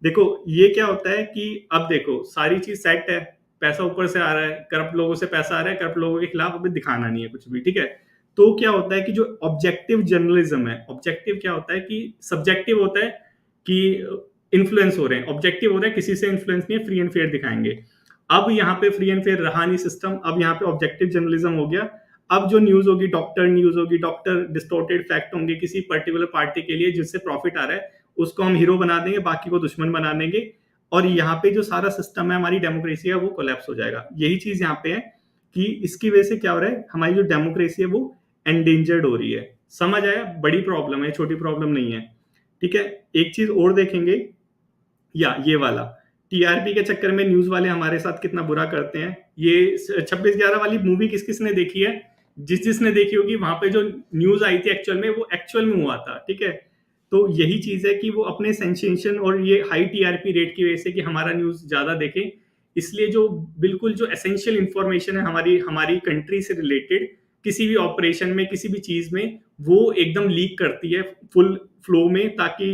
देखो ये क्या होता है कि अब देखो सारी चीज सेट है, पैसा ऊपर से आ रहा है, करप्ट लोगों से पैसा आ रहा है, करप्ट लोगों के खिलाफ अभी दिखाना नहीं है कुछ भी, ठीक है। तो क्या होता है कि जो ऑब्जेक्टिव जर्नलिज्म है, ऑब्जेक्टिव क्या होता है कि सब्जेक्टिव होता है कि इन्फ्लुएंस हो रहे हैं, ऑब्जेक्टिव हो रहा है किसी से इन्फ्लुएंस नहीं है, फ्री एंड फेयर दिखाएंगे। अब यहाँ पे फ्री एंड फेयर रहा नहीं सिस्टम, अब यहाँ पे ऑब्जेक्टिव जर्नलिज्म हो गया। अब जो न्यूज होगी डॉक्टर न्यूज होगी, डॉक्टर डिस्टोर्टेड फैक्ट होंगे किसी पर्टिकुलर पार्टी के लिए जिससे प्रॉफिट आ रहा है, उसको हम हीरो बना देंगे, बाकी को दुश्मन बना देंगे, और यहाँ पे जो सारा सिस्टम है हमारी डेमोक्रेसी है वो कोलैप्स हो जाएगा। यही चीज यहाँ पे है कि इसकी वजह से क्या हो रहा है, हमारी जो डेमोक्रेसी है वो एंडेंजर्ड हो रही है। समझ आया? बड़ी प्रॉब्लम है, छोटी प्रॉब्लम नहीं है, ठीक है। एक चीज और देखेंगे, या ये वाला टीआरपी के चक्कर में न्यूज वाले हमारे साथ कितना बुरा करते हैं। ये 26/11 वाली मूवी किस किस ने देखी है? जिसने देखी होगी, वहां पे जो न्यूज आई थी एक्चुअल में, वो एक्चुअल में हुआ था, ठीक है। तो यही चीज है कि वो अपने सेंसेशन और ये हाई टीआरपी रेट की वजह से कि हमारा न्यूज ज्यादा देखें, इसलिए जो बिल्कुल जो एसेंशियल इंफॉर्मेशन है हमारी हमारी कंट्री से रिलेटेड, किसी भी ऑपरेशन में, किसी भी चीज में, वो एकदम लीक करती है फुल फ्लो में, ताकि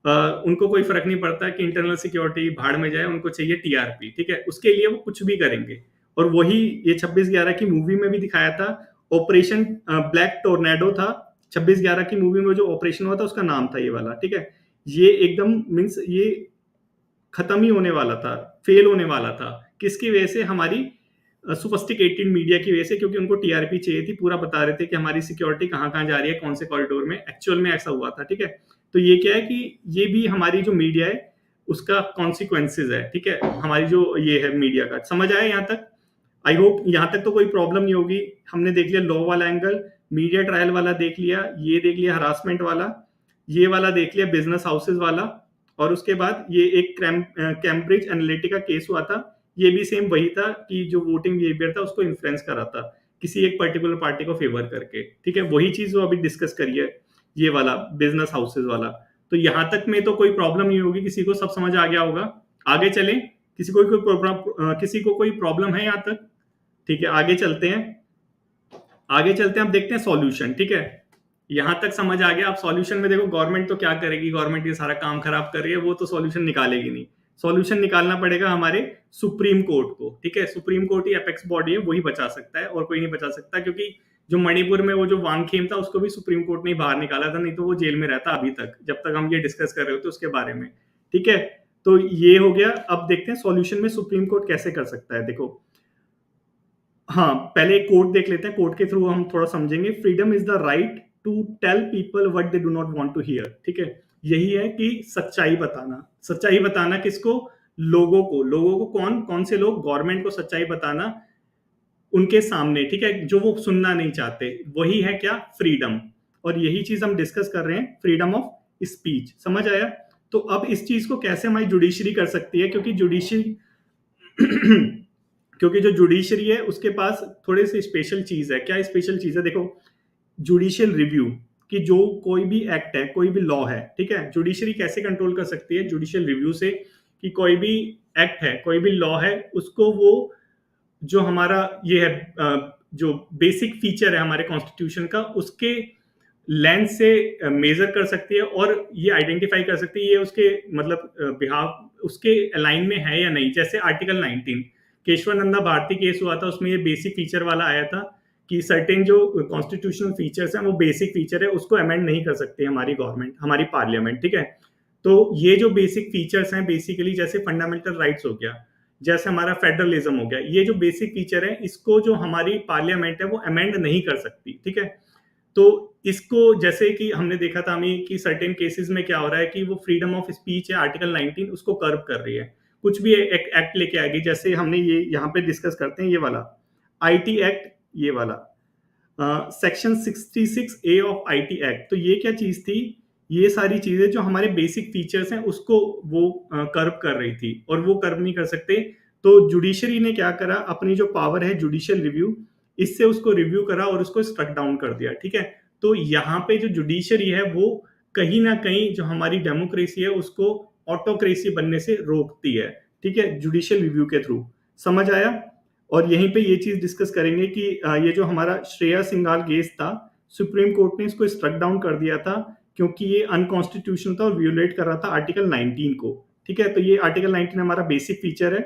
उनको कोई फर्क नहीं पड़ता कि इंटरनल सिक्योरिटी भाड़ में जाए, उनको चाहिए टीआरपी, ठीक है। उसके लिए वो कुछ भी करेंगे। और वही ये 26/11 की मूवी में भी दिखाया था, ऑपरेशन ब्लैक टोर्नेडो था। 26/11 की मूवी में जो ऑपरेशन हुआ था उसका नाम था ये वाला, ठीक है। ये एकदम मीन्स ये खत्म ही होने वाला था, फेल होने वाला था। किसकी वजह से? हमारी सोफिस्टिकेटेड मीडिया की वजह से, क्योंकि उनको टीआरपी चाहिए थी, पूरा बता रहे थे कि हमारी सिक्योरिटी कहाँ कहाँ जा रही है, कौन से कॉरिडोर में। एक्चुअल में ऐसा हुआ था, ठीक है। तो ये क्या है कि ये भी हमारी जो मीडिया है उसका कॉन्सिक्वेंसेज है, ठीक है, हमारी जो ये है मीडिया का। समझ आया यहाँ तक? आई होप यहाँ तक तो कोई प्रॉब्लम नहीं होगी। हमने देख लिया लॉ वाला एंगल, मीडिया ट्रायल वाला देख लिया, ये देख लिया हरासमेंट वाला, ये वाला देख लिया बिजनेस हाउसेज वाला, और उसके बाद ये एक कैम्ब्रिज एनालिटिका केस हुआ था। ये भी सेम वही था कि जो वोटिंग बिहेवियर था उसको इन्फ्लुएंस करा था किसी एक पर्टिकुलर पार्टी को फेवर करके, ठीक है। वही चीज वो अभी डिस्कस करी है, ये वाला बिजनेस हाउसेज वाला। तो यहां तक में तो कोई प्रॉब्लम नहीं होगी, किसी को सब समझ आ गया होगा। आगे चलें, किसी को कोई प्रॉब्लम है यहाँ तक? ठीक है, आगे चलते हैं। आगे चलते हैं, अब देखते हैं सॉल्यूशन, ठीक है। यहां तक समझ आ गया। अब सॉल्यूशन में देखो, गवर्नमेंट तो क्या करेगी, गवर्नमेंट ये सारा काम खराब कर रही है, वो तो सॉल्यूशन निकालेगी नहीं। सॉल्यूशन निकालना पड़ेगा हमारे सुप्रीम कोर्ट को, ठीक है। सुप्रीम कोर्ट ही एपेक्स बॉडी है, वही बचा सकता है, और कोई नहीं बचा सकता। क्योंकि जो मणिपुर में वो जो वांगखेम था उसको भी सुप्रीम कोर्ट ने ही बाहर निकाला था, नहीं तो वो जेल में रहता अभी तक, जब तक हम ये डिस्कस कर रहे होते उसके बारे में, ठीक है। तो ये हो गया। अब देखते हैं सॉल्यूशन में सुप्रीम कोर्ट कैसे कर सकता है। देखो, हाँ, पहले एक कोट देख लेते हैं, कोट के थ्रू हम थोड़ा समझेंगे। Freedom is the right to tell people what they do not want to hear, ठीक है। यही है कि सच्चाई बताना। सच्चाई बताना किसको? लोगों को। लोगों को कौन कौन से लोग? गवर्नमेंट को सच्चाई बताना उनके सामने, ठीक है, जो वो सुनना नहीं चाहते। वही है क्या? फ्रीडम। और यही चीज हम डिस्कस कर रहे हैं, फ्रीडम ऑफ स्पीच। समझ आया? तो अब इस चीज को कैसे हमारी जुडिशरी कर सकती है, क्योंकि जुडिशरी क्योंकि जो जुडिशरी है उसके पास थोड़े से स्पेशल चीज है। क्या स्पेशल चीज है? देखो, जुडिशियल रिव्यू, कि जो कोई भी एक्ट है, कोई भी लॉ है, ठीक है, जुडिशरी कैसे कंट्रोल कर सकती है? जुडिशियल रिव्यू से, कि कोई भी एक्ट है, कोई भी लॉ है, उसको वो जो हमारा ये है जो बेसिक फीचर है हमारे कॉन्स्टिट्यूशन का, उसके लेंस से मेजर कर सकती है, और ये आइडेंटिफाई कर सकती है ये उसके मतलब बिहाफ उसके अलाइन में है या नहीं। जैसे आर्टिकल 19 केशवानंदा भारती केस हुआ था, उसमें ये बेसिक फीचर वाला आया था कि सर्टेन जो कॉन्स्टिट्यूशनल फीचर्स हैं वो बेसिक फीचर है, उसको अमेंड नहीं कर सकती हमारी गवर्नमेंट, हमारी पार्लियामेंट, ठीक है। तो ये जो बेसिक फीचर्स हैं बेसिकली, जैसे फंडामेंटल राइट्स हो गया, जैसे हमारा फेडरलिज्म हो गया, ये जो बेसिक फीचर है इसको जो हमारी पार्लियामेंट है वो अमेंड नहीं कर सकती, ठीक है। तो इसको, जैसे कि हमने देखा था हमें कि सर्टेन केसेस में क्या हो रहा है कि वो फ्रीडम ऑफ स्पीच है आर्टिकल 19 उसको कर्व कर रही है, कुछ भी एक एक्ट लेके आएगी। जैसे हमने ये यहाँ पे डिस्कस करते हैं, ये वाला आईटी एक्ट, ये वाला section 66A of IT act. तो ये क्या चीज थी? ये सारी चीजें जो हमारे बेसिक फीचर्स हैं उसको वो कर्व कर रही थी, और वो कर्व नहीं कर सकते। तो जुडिशरी ने क्या करा, अपनी जो पावर है जुडिशियल रिव्यू, इससे उसको रिव्यू करा और उसको स्ट्रक डाउन कर दिया, ठीक है। तो यहाँ पे जो जुडिशरी है वो कहीं ना कहीं जो हमारी डेमोक्रेसी है उसको ऑटोक्रेसी बनने से रोकती है, ठीक है, जुडिशियल रिव्यू के थ्रू। समझ आया? और यहीं पे ये चीज डिस्कस करेंगे कि ये जो हमारा श्रेया सिंघाल केस था, सुप्रीम कोर्ट ने इसको स्ट्रक डाउन कर दिया था, क्योंकि ये अनकॉन्स्टिट्यूशनल था और वियोलेट कर रहा था आर्टिकल 19 को, ठीक है। तो ये आर्टिकल 19 हमारा बेसिक फीचर है।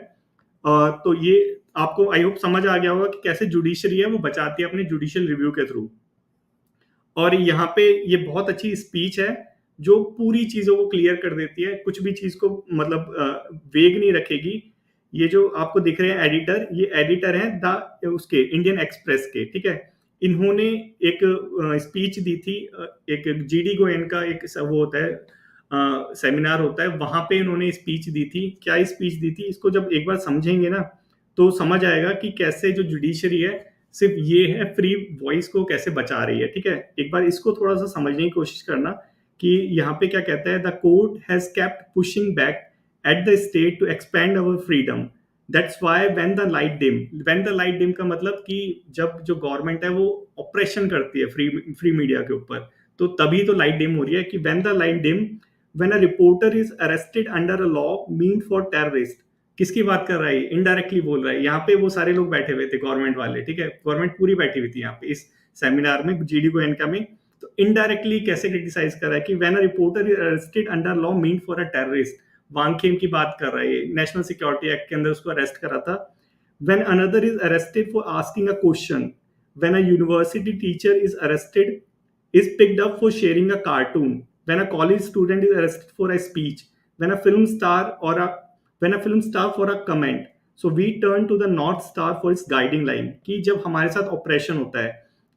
तो ये आपको आई होप समझ आ गया होगा कि कैसे जुडिशरी है वो बचाती है अपने जुडिशियल रिव्यू के थ्रू। और यहाँ पे ये बहुत अच्छी स्पीच है जो पूरी चीजों को क्लियर कर देती है, कुछ भी चीज को मतलब वेग नहीं रखेगी। ये जो आपको दिख रहे हैं एडिटर, ये एडिटर हैं द उसके इंडियन एक्सप्रेस के, ठीक है। इन्होंने एक स्पीच दी थी, एक जीडी गोयन का एक वो होता है सेमिनार होता है, वहां पे इन्होंने स्पीच दी थी। क्या स्पीच दी थी? इसको जब एक बार समझेंगे ना तो समझ आएगा कि कैसे जो जुडिशरी है सिर्फ ये है फ्री वॉइस को कैसे बचा रही है, ठीक है। एक बार इसको थोड़ा सा समझने की कोशिश करना कि यहाँ पे क्या कहता है, the court has kept pushing back at the state to expand our freedom, that's why when the light dim. When the light dim का मतलब कि जब जो गवर्नमेंट है वो ऑपरेशन करती है फ्री मीडिया के ऊपर, तो तभी तो लाइट डिम हो रही है। कि when the light dim, when a reporter is arrested under a law mean for terrorist. किसकी बात कर रहा है? इनडायरेक्टली बोल रहा है। यहाँ पे वो सारे लोग बैठे हुए थे गवर्नमेंट वाले, ठीक है, गवर्नमेंट पूरी बैठी हुई थी यहाँ पे इस सेमिनार में, जीडी गोयनका में। तो इनडायरेक्टली कैसे क्रिटिसाइज कर रहा है कि when a reporter is arrested under law mean for a terrorist, Wangkhem की बात कर रहा है, नेशनल सिक्योरिटी एक्ट के अंदर उसको अरेस्ट करा था। When another is arrested for asking a question, when a university teacher is arrested is picked up for sharing a cartoon, when a college student is arrested for a speech, when a film star or a when a film star for a comment, so we turn to the North Star for its guiding line, कि जब हमारे साथ operation होता है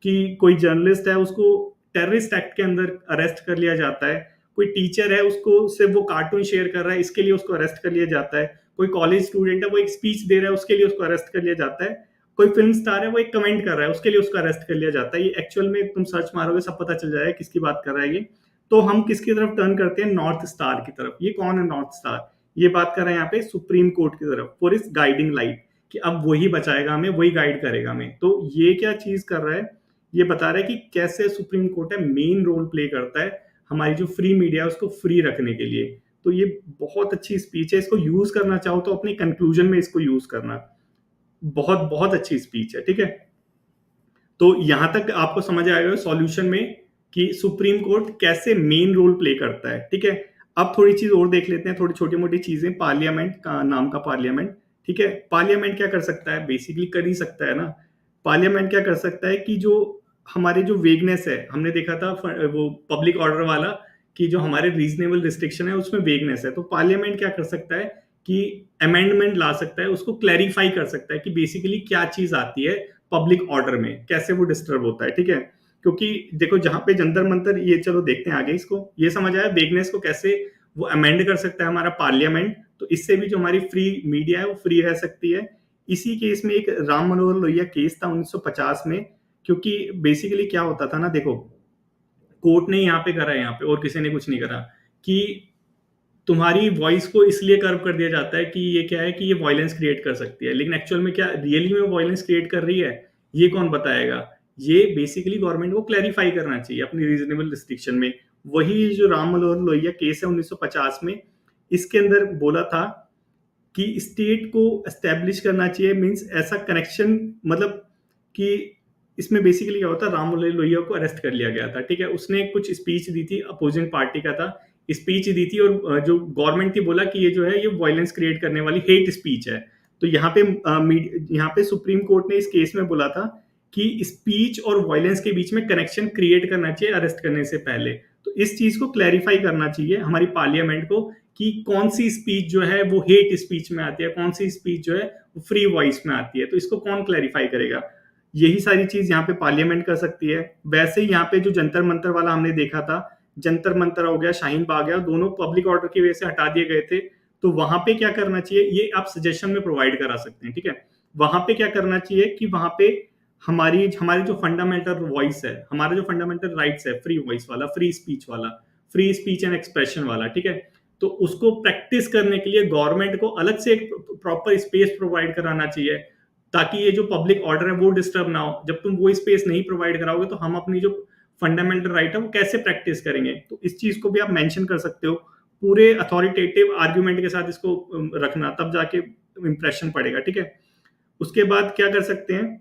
कि कोई journalist है उसको टेररिस्ट एक्ट के अंदर अरेस्ट कर लिया जाता है, कोई टीचर है उसको सिर्फ वो कार्टून शेयर कर रहा है इसके लिए उसको अरेस्ट कर लिया जाता है, कोई कॉलेज स्टूडेंट है वो एक स्पीच दे रहा है उसके लिए उसको अरेस्ट कर लिया जाता है, कोई फिल्म स्टार है वो एक कमेंट कर रहा है उसके लिए उसको अरेस्ट कर लिया जाता है। ये एक्चुअल में तुम सर्च मारोगे सब पता चल जाएगा किसकी बात कर रहा है ये। तो हम किसकी तरफ टर्न करते हैं? नॉर्थ स्टार की तरफ। ये कौन है नॉर्थ स्टार? ये बात कर रहे हैं यहाँ पे सुप्रीम कोर्ट की तरफ, फॉर इस गाइडिंग लाइट, कि अब वही बचाएगा हमें, वही गाइड करेगा हमें। तो ये क्या चीज कर रहा है? ये बता रहा है कि कैसे सुप्रीम कोर्ट है मेन रोल प्ले करता है हमारी जो फ्री मीडिया है उसको फ्री रखने के लिए। तो ये बहुत अच्छी स्पीच है, इसको यूज करना चाहो तो अपनी कंक्लूजन में इसको यूज करना। बहुत बहुत अच्छी स्पीच है, ठीक है। तो यहां तक आपको समझ आएगा सॉल्यूशन में कि सुप्रीम कोर्ट कैसे मेन रोल प्ले करता है, ठीक है। अब थोड़ी चीज और देख लेते हैं, थोड़ी छोटी मोटी चीजें। पार्लियामेंट का नाम का पार्लियामेंट, ठीक है। पार्लियामेंट क्या कर सकता है? बेसिकली कर ही सकता है ना। पार्लियामेंट क्या कर सकता है कि जो हमारे जो वेगनेस है, हमने देखा था वो पब्लिक ऑर्डर वाला, कि जो हमारे रीजनेबल रिस्ट्रिक्शन है उसमें वेगनेस है, तो पार्लियामेंट क्या कर सकता है कि अमेंडमेंट ला सकता है, उसको क्लैरिफाई कर सकता है कि बेसिकली क्या चीज आती है पब्लिक ऑर्डर में, कैसे वो डिस्टर्ब होता है, ठीक है। क्योंकि देखो जहां पे जंतर मंतर, ये चलो देखते हैं आगे, इसको ये समझ आया वेगनेस को कैसे वो अमेंड कर सकता है हमारा पार्लियामेंट। तो इससे भी जो हमारी फ्री मीडिया है वो फ्री रह सकती है। इसी केस में एक राम मनोहर लोहिया केस था 1950 में, क्योंकि बेसिकली क्या होता था ना, देखो कोर्ट ने यहाँ पे करा है, यहाँ पे और किसी ने कुछ नहीं करा, कि तुम्हारी वॉइस को इसलिए कर्व कर दिया जाता है कि ये क्या है कि ये वायलेंस क्रिएट कर सकती है, लेकिन एक्चुअल में क्या रियली में वायलेंस क्रिएट कर रही है ये कौन बताएगा? ये बेसिकली गवर्नमेंट को क्लैरिफाई करना चाहिए अपनी रीजनेबल रिस्ट्रिक्शन में। वही जो राम मनोहर लोहिया केस है 1950 में, इसके अंदर बोला था कि स्टेट को एस्टेब्लिश करना चाहिए, मींस ऐसा कनेक्शन, मतलब कि इसमें बेसिकली क्या होता है, राम लोहिया को अरेस्ट कर लिया गया था, ठीक है। उसने कुछ स्पीच दी थी, अपोजिंग पार्टी का था, स्पीच दी थी, और जो गवर्नमेंट थी बोला कि ये जो है ये वायलेंस क्रिएट करने वाली हेट स्पीच है। तो यहाँ पे सुप्रीम कोर्ट ने इस केस में बोला था कि स्पीच और वायलेंस के बीच में कनेक्शन क्रिएट करना चाहिए अरेस्ट करने से पहले। तो इस चीज को क्लैरिफाई करना चाहिए हमारी पार्लियामेंट को कि कौन सी स्पीच जो है वो हेट स्पीच में आती है, कौन सी स्पीच जो है वो फ्री वॉइस में आती है। तो इसको कौन क्लैरिफाई करेगा? यही सारी चीज यहाँ पे पार्लियामेंट कर सकती है। वैसे ही यहाँ पे जो जंतर मंतर वाला हमने देखा था, जंतर मंतर हो गया, शाहीन बाग गया, दोनों पब्लिक ऑर्डर की वजह से हटा दिए गए थे। तो वहां पे क्या करना चाहिए, ये आप सजेशन में प्रोवाइड करा सकते हैं, ठीक है। वहां पे क्या करना चाहिए कि वहां पे हमारी हमारी जो फंडामेंटल वॉइस है, हमारा जो फंडामेंटल राइट्स है, फ्री वॉइस वाला, फ्री स्पीच एंड एक्सप्रेशन वाला, ठीक है। तो उसको प्रैक्टिस करने के लिए गवर्नमेंट को अलग से एक प्रॉपर स्पेस प्रोवाइड कराना चाहिए, ताकि ये जो पब्लिक ऑर्डर है वो डिस्टर्ब ना हो। जब तुम वो स्पेस नहीं प्रोवाइड कराओगे तो हम अपनी जो फंडामेंटल राइट है वो कैसे प्रैक्टिस करेंगे? तो इस चीज को भी आप मेंशन कर सकते हो, पूरे अथॉरिटेटिव आर्ग्यूमेंट के साथ इसको रखना, तब जाके इंप्रेशन पड़ेगा, ठीक है। उसके बाद क्या कर सकते हैं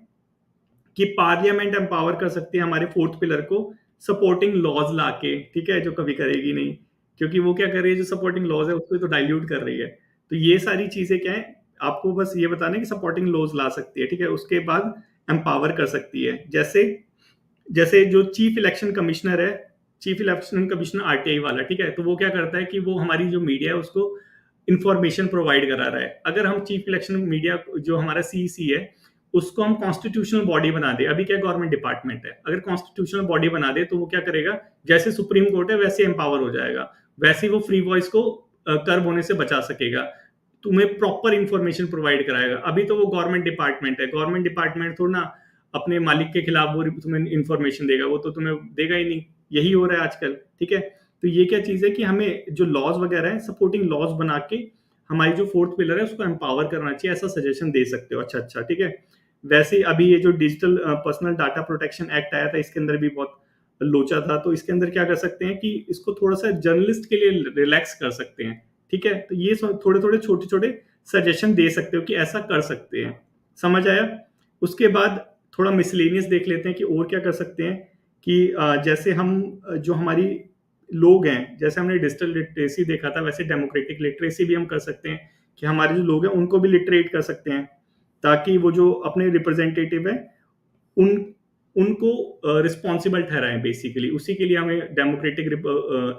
कि पार्लियामेंट एम्पावर कर सकती है हमारे फोर्थ पिलर को सपोर्टिंग लॉज लाके, ठीक है, जो कभी करेगी नहीं, क्योंकि वो क्या कर रही है, जो सपोर्टिंग लॉज है उसको तो डाइल्यूट कर रही है। तो ये सारी चीजें क्या है, आपको बस ये बताना है कि सपोर्टिंग लॉज ला सकती है, ठीक है। उसके बाद एम्पावर कर सकती है, जैसे जैसे जो चीफ इलेक्शन कमिश्नर है, चीफ इलेक्शन कमिश्नर आरटीआई वाला, ठीक है। तो वो क्या करता है कि वो हमारी जो मीडिया है उसको इंफॉर्मेशन प्रोवाइड करा रहा है। अगर हम चीफ इलेक्शन मीडिया जो हमारा सीईसी है उसको हम कॉन्स्टिट्यूशनल बॉडी बना दे, अभी क्या गवर्नमेंट डिपार्टमेंट है, अगर कॉन्स्टिट्यूशनल बॉडी बना दे तो वो क्या करेगा, जैसे सुप्रीम कोर्ट है वैसे एम्पावर हो जाएगा, वैसे ही वो फ्री वॉइस को कर्व होने से बचा सकेगा, तुम्हें प्रॉपर इंफॉर्मेशन प्रोवाइड कराएगा। अभी तो वो गवर्नमेंट डिपार्टमेंट है, गवर्नमेंट डिपार्टमेंट थोड़ा ना अपने मालिक के खिलाफ वो तुम्हें इंफॉर्मेशन देगा, वो तो तुम्हें देगा ही नहीं। यही हो रहा है आजकल, ठीक है। तो ये क्या चीज है कि हमें जो लॉज वगैरह है सपोर्टिंग लॉज बना के हमारी जो फोर्थ पिलर है उसको एम्पावर करना चाहिए, ऐसा सजेशन दे सकते हो। अच्छा, ठीक है। वैसे ही अभी ये जो digital personal data protection act आया था, इसके अंदर भी बहुत लोचा था। तो इसके अंदर क्या कर सकते हैं कि इसको थोड़ा सा जर्नलिस्ट के लिए रिलैक्स कर सकते हैं, ठीक है। तो ये थोड़े थोड़े छोटे छोटे सजेशन दे सकते हो कि ऐसा कर सकते हैं। समझ आया? उसके बाद थोड़ा मिसलेनियस देख लेते हैं कि और क्या कर सकते हैं, कि जैसे हम जो हमारी लोग हैं, जैसे हमने डिजिटल लिटरेसी देखा था, वैसे डेमोक्रेटिक लिटरेसी भी हम कर सकते हैं, कि हमारे जो लोग हैं उनको भी लिटरेट कर सकते हैं, ताकि वो जो अपने रिप्रेजेंटेटिव है उन उनको रिस्पॉन्सिबल ठहराएं। बेसिकली उसी के लिए हमें डेमोक्रेटिक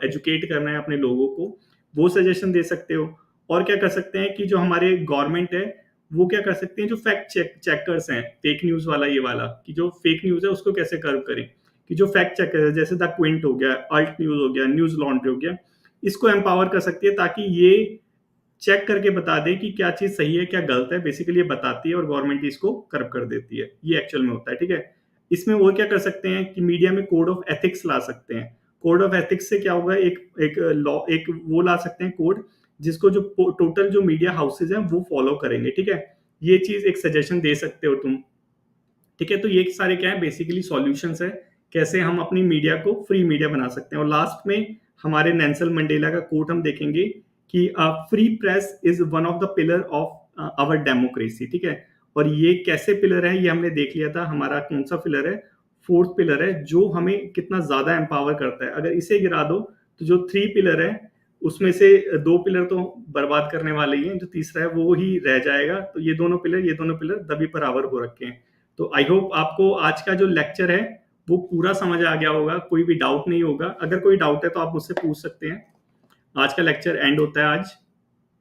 एजुकेट करना है अपने लोगों को, वो सजेशन दे सकते हो। और क्या कर सकते हैं कि जो हमारे गवर्नमेंट है वो क्या कर सकते हैं, जो फैक्ट चेकर्स हैं, फेक न्यूज वाला ये वाला, कि जो फेक न्यूज है उसको कैसे कर्व करें, कि जो फैक्ट चेकर है जैसे द क्विंट हो गया, अल्ट न्यूज हो गया, न्यूज लॉन्ड्री हो गया, इसको एम्पावर कर सकती है ताकि ये चेक करके बता दे कि क्या चीज सही है क्या गलत है, बेसिकली ये बताती है और गवर्नमेंट इसको कर्व कर देती है, ये एक्चुअल में होता है। ठीक है, इसमें वो क्या कर सकते हैं कि मीडिया में कोड ऑफ एथिक्स ला सकते हैं। कोड ऑफ एथिक्स से क्या होगा, एक एक लॉ, एक वो ला सकते हैं कोड, जिसको जो टोटल जो मीडिया हाउसेज हैं वो फॉलो करेंगे। ठीक है, ये चीज एक सजेशन दे सकते हो तुम। ठीक है, तो ये सारे क्या है, बेसिकली सॉल्यूशंस है कैसे हम अपनी मीडिया को फ्री मीडिया बना सकते हैं। और लास्ट में हमारे नेल्सन मंडेला का कोट हम देखेंगे कि free press is one of the pillar of our democracy. ठीक है, और ये कैसे पिलर है ये हमने देख लिया था, हमारा कौन सा पिलर है, फोर्थ पिलर है, जो हमें कितना ज्यादा एम्पावर करता है। अगर इसे गिरा दो तो जो थ्री पिलर है उसमें से दो पिलर तो बर्बाद करने वाले ही हैं, जो तीसरा है वो ही रह जाएगा। तो ये दोनों पिलर दबी बराबर हो रखे हैं। तो आई होप आपको आज का जो लेक्चर है वो पूरा समझ आ गया होगा, कोई भी डाउट नहीं होगा। अगर कोई डाउट है तो आप मुझसे पूछ सकते हैं। आज का लेक्चर एंड होता है आज।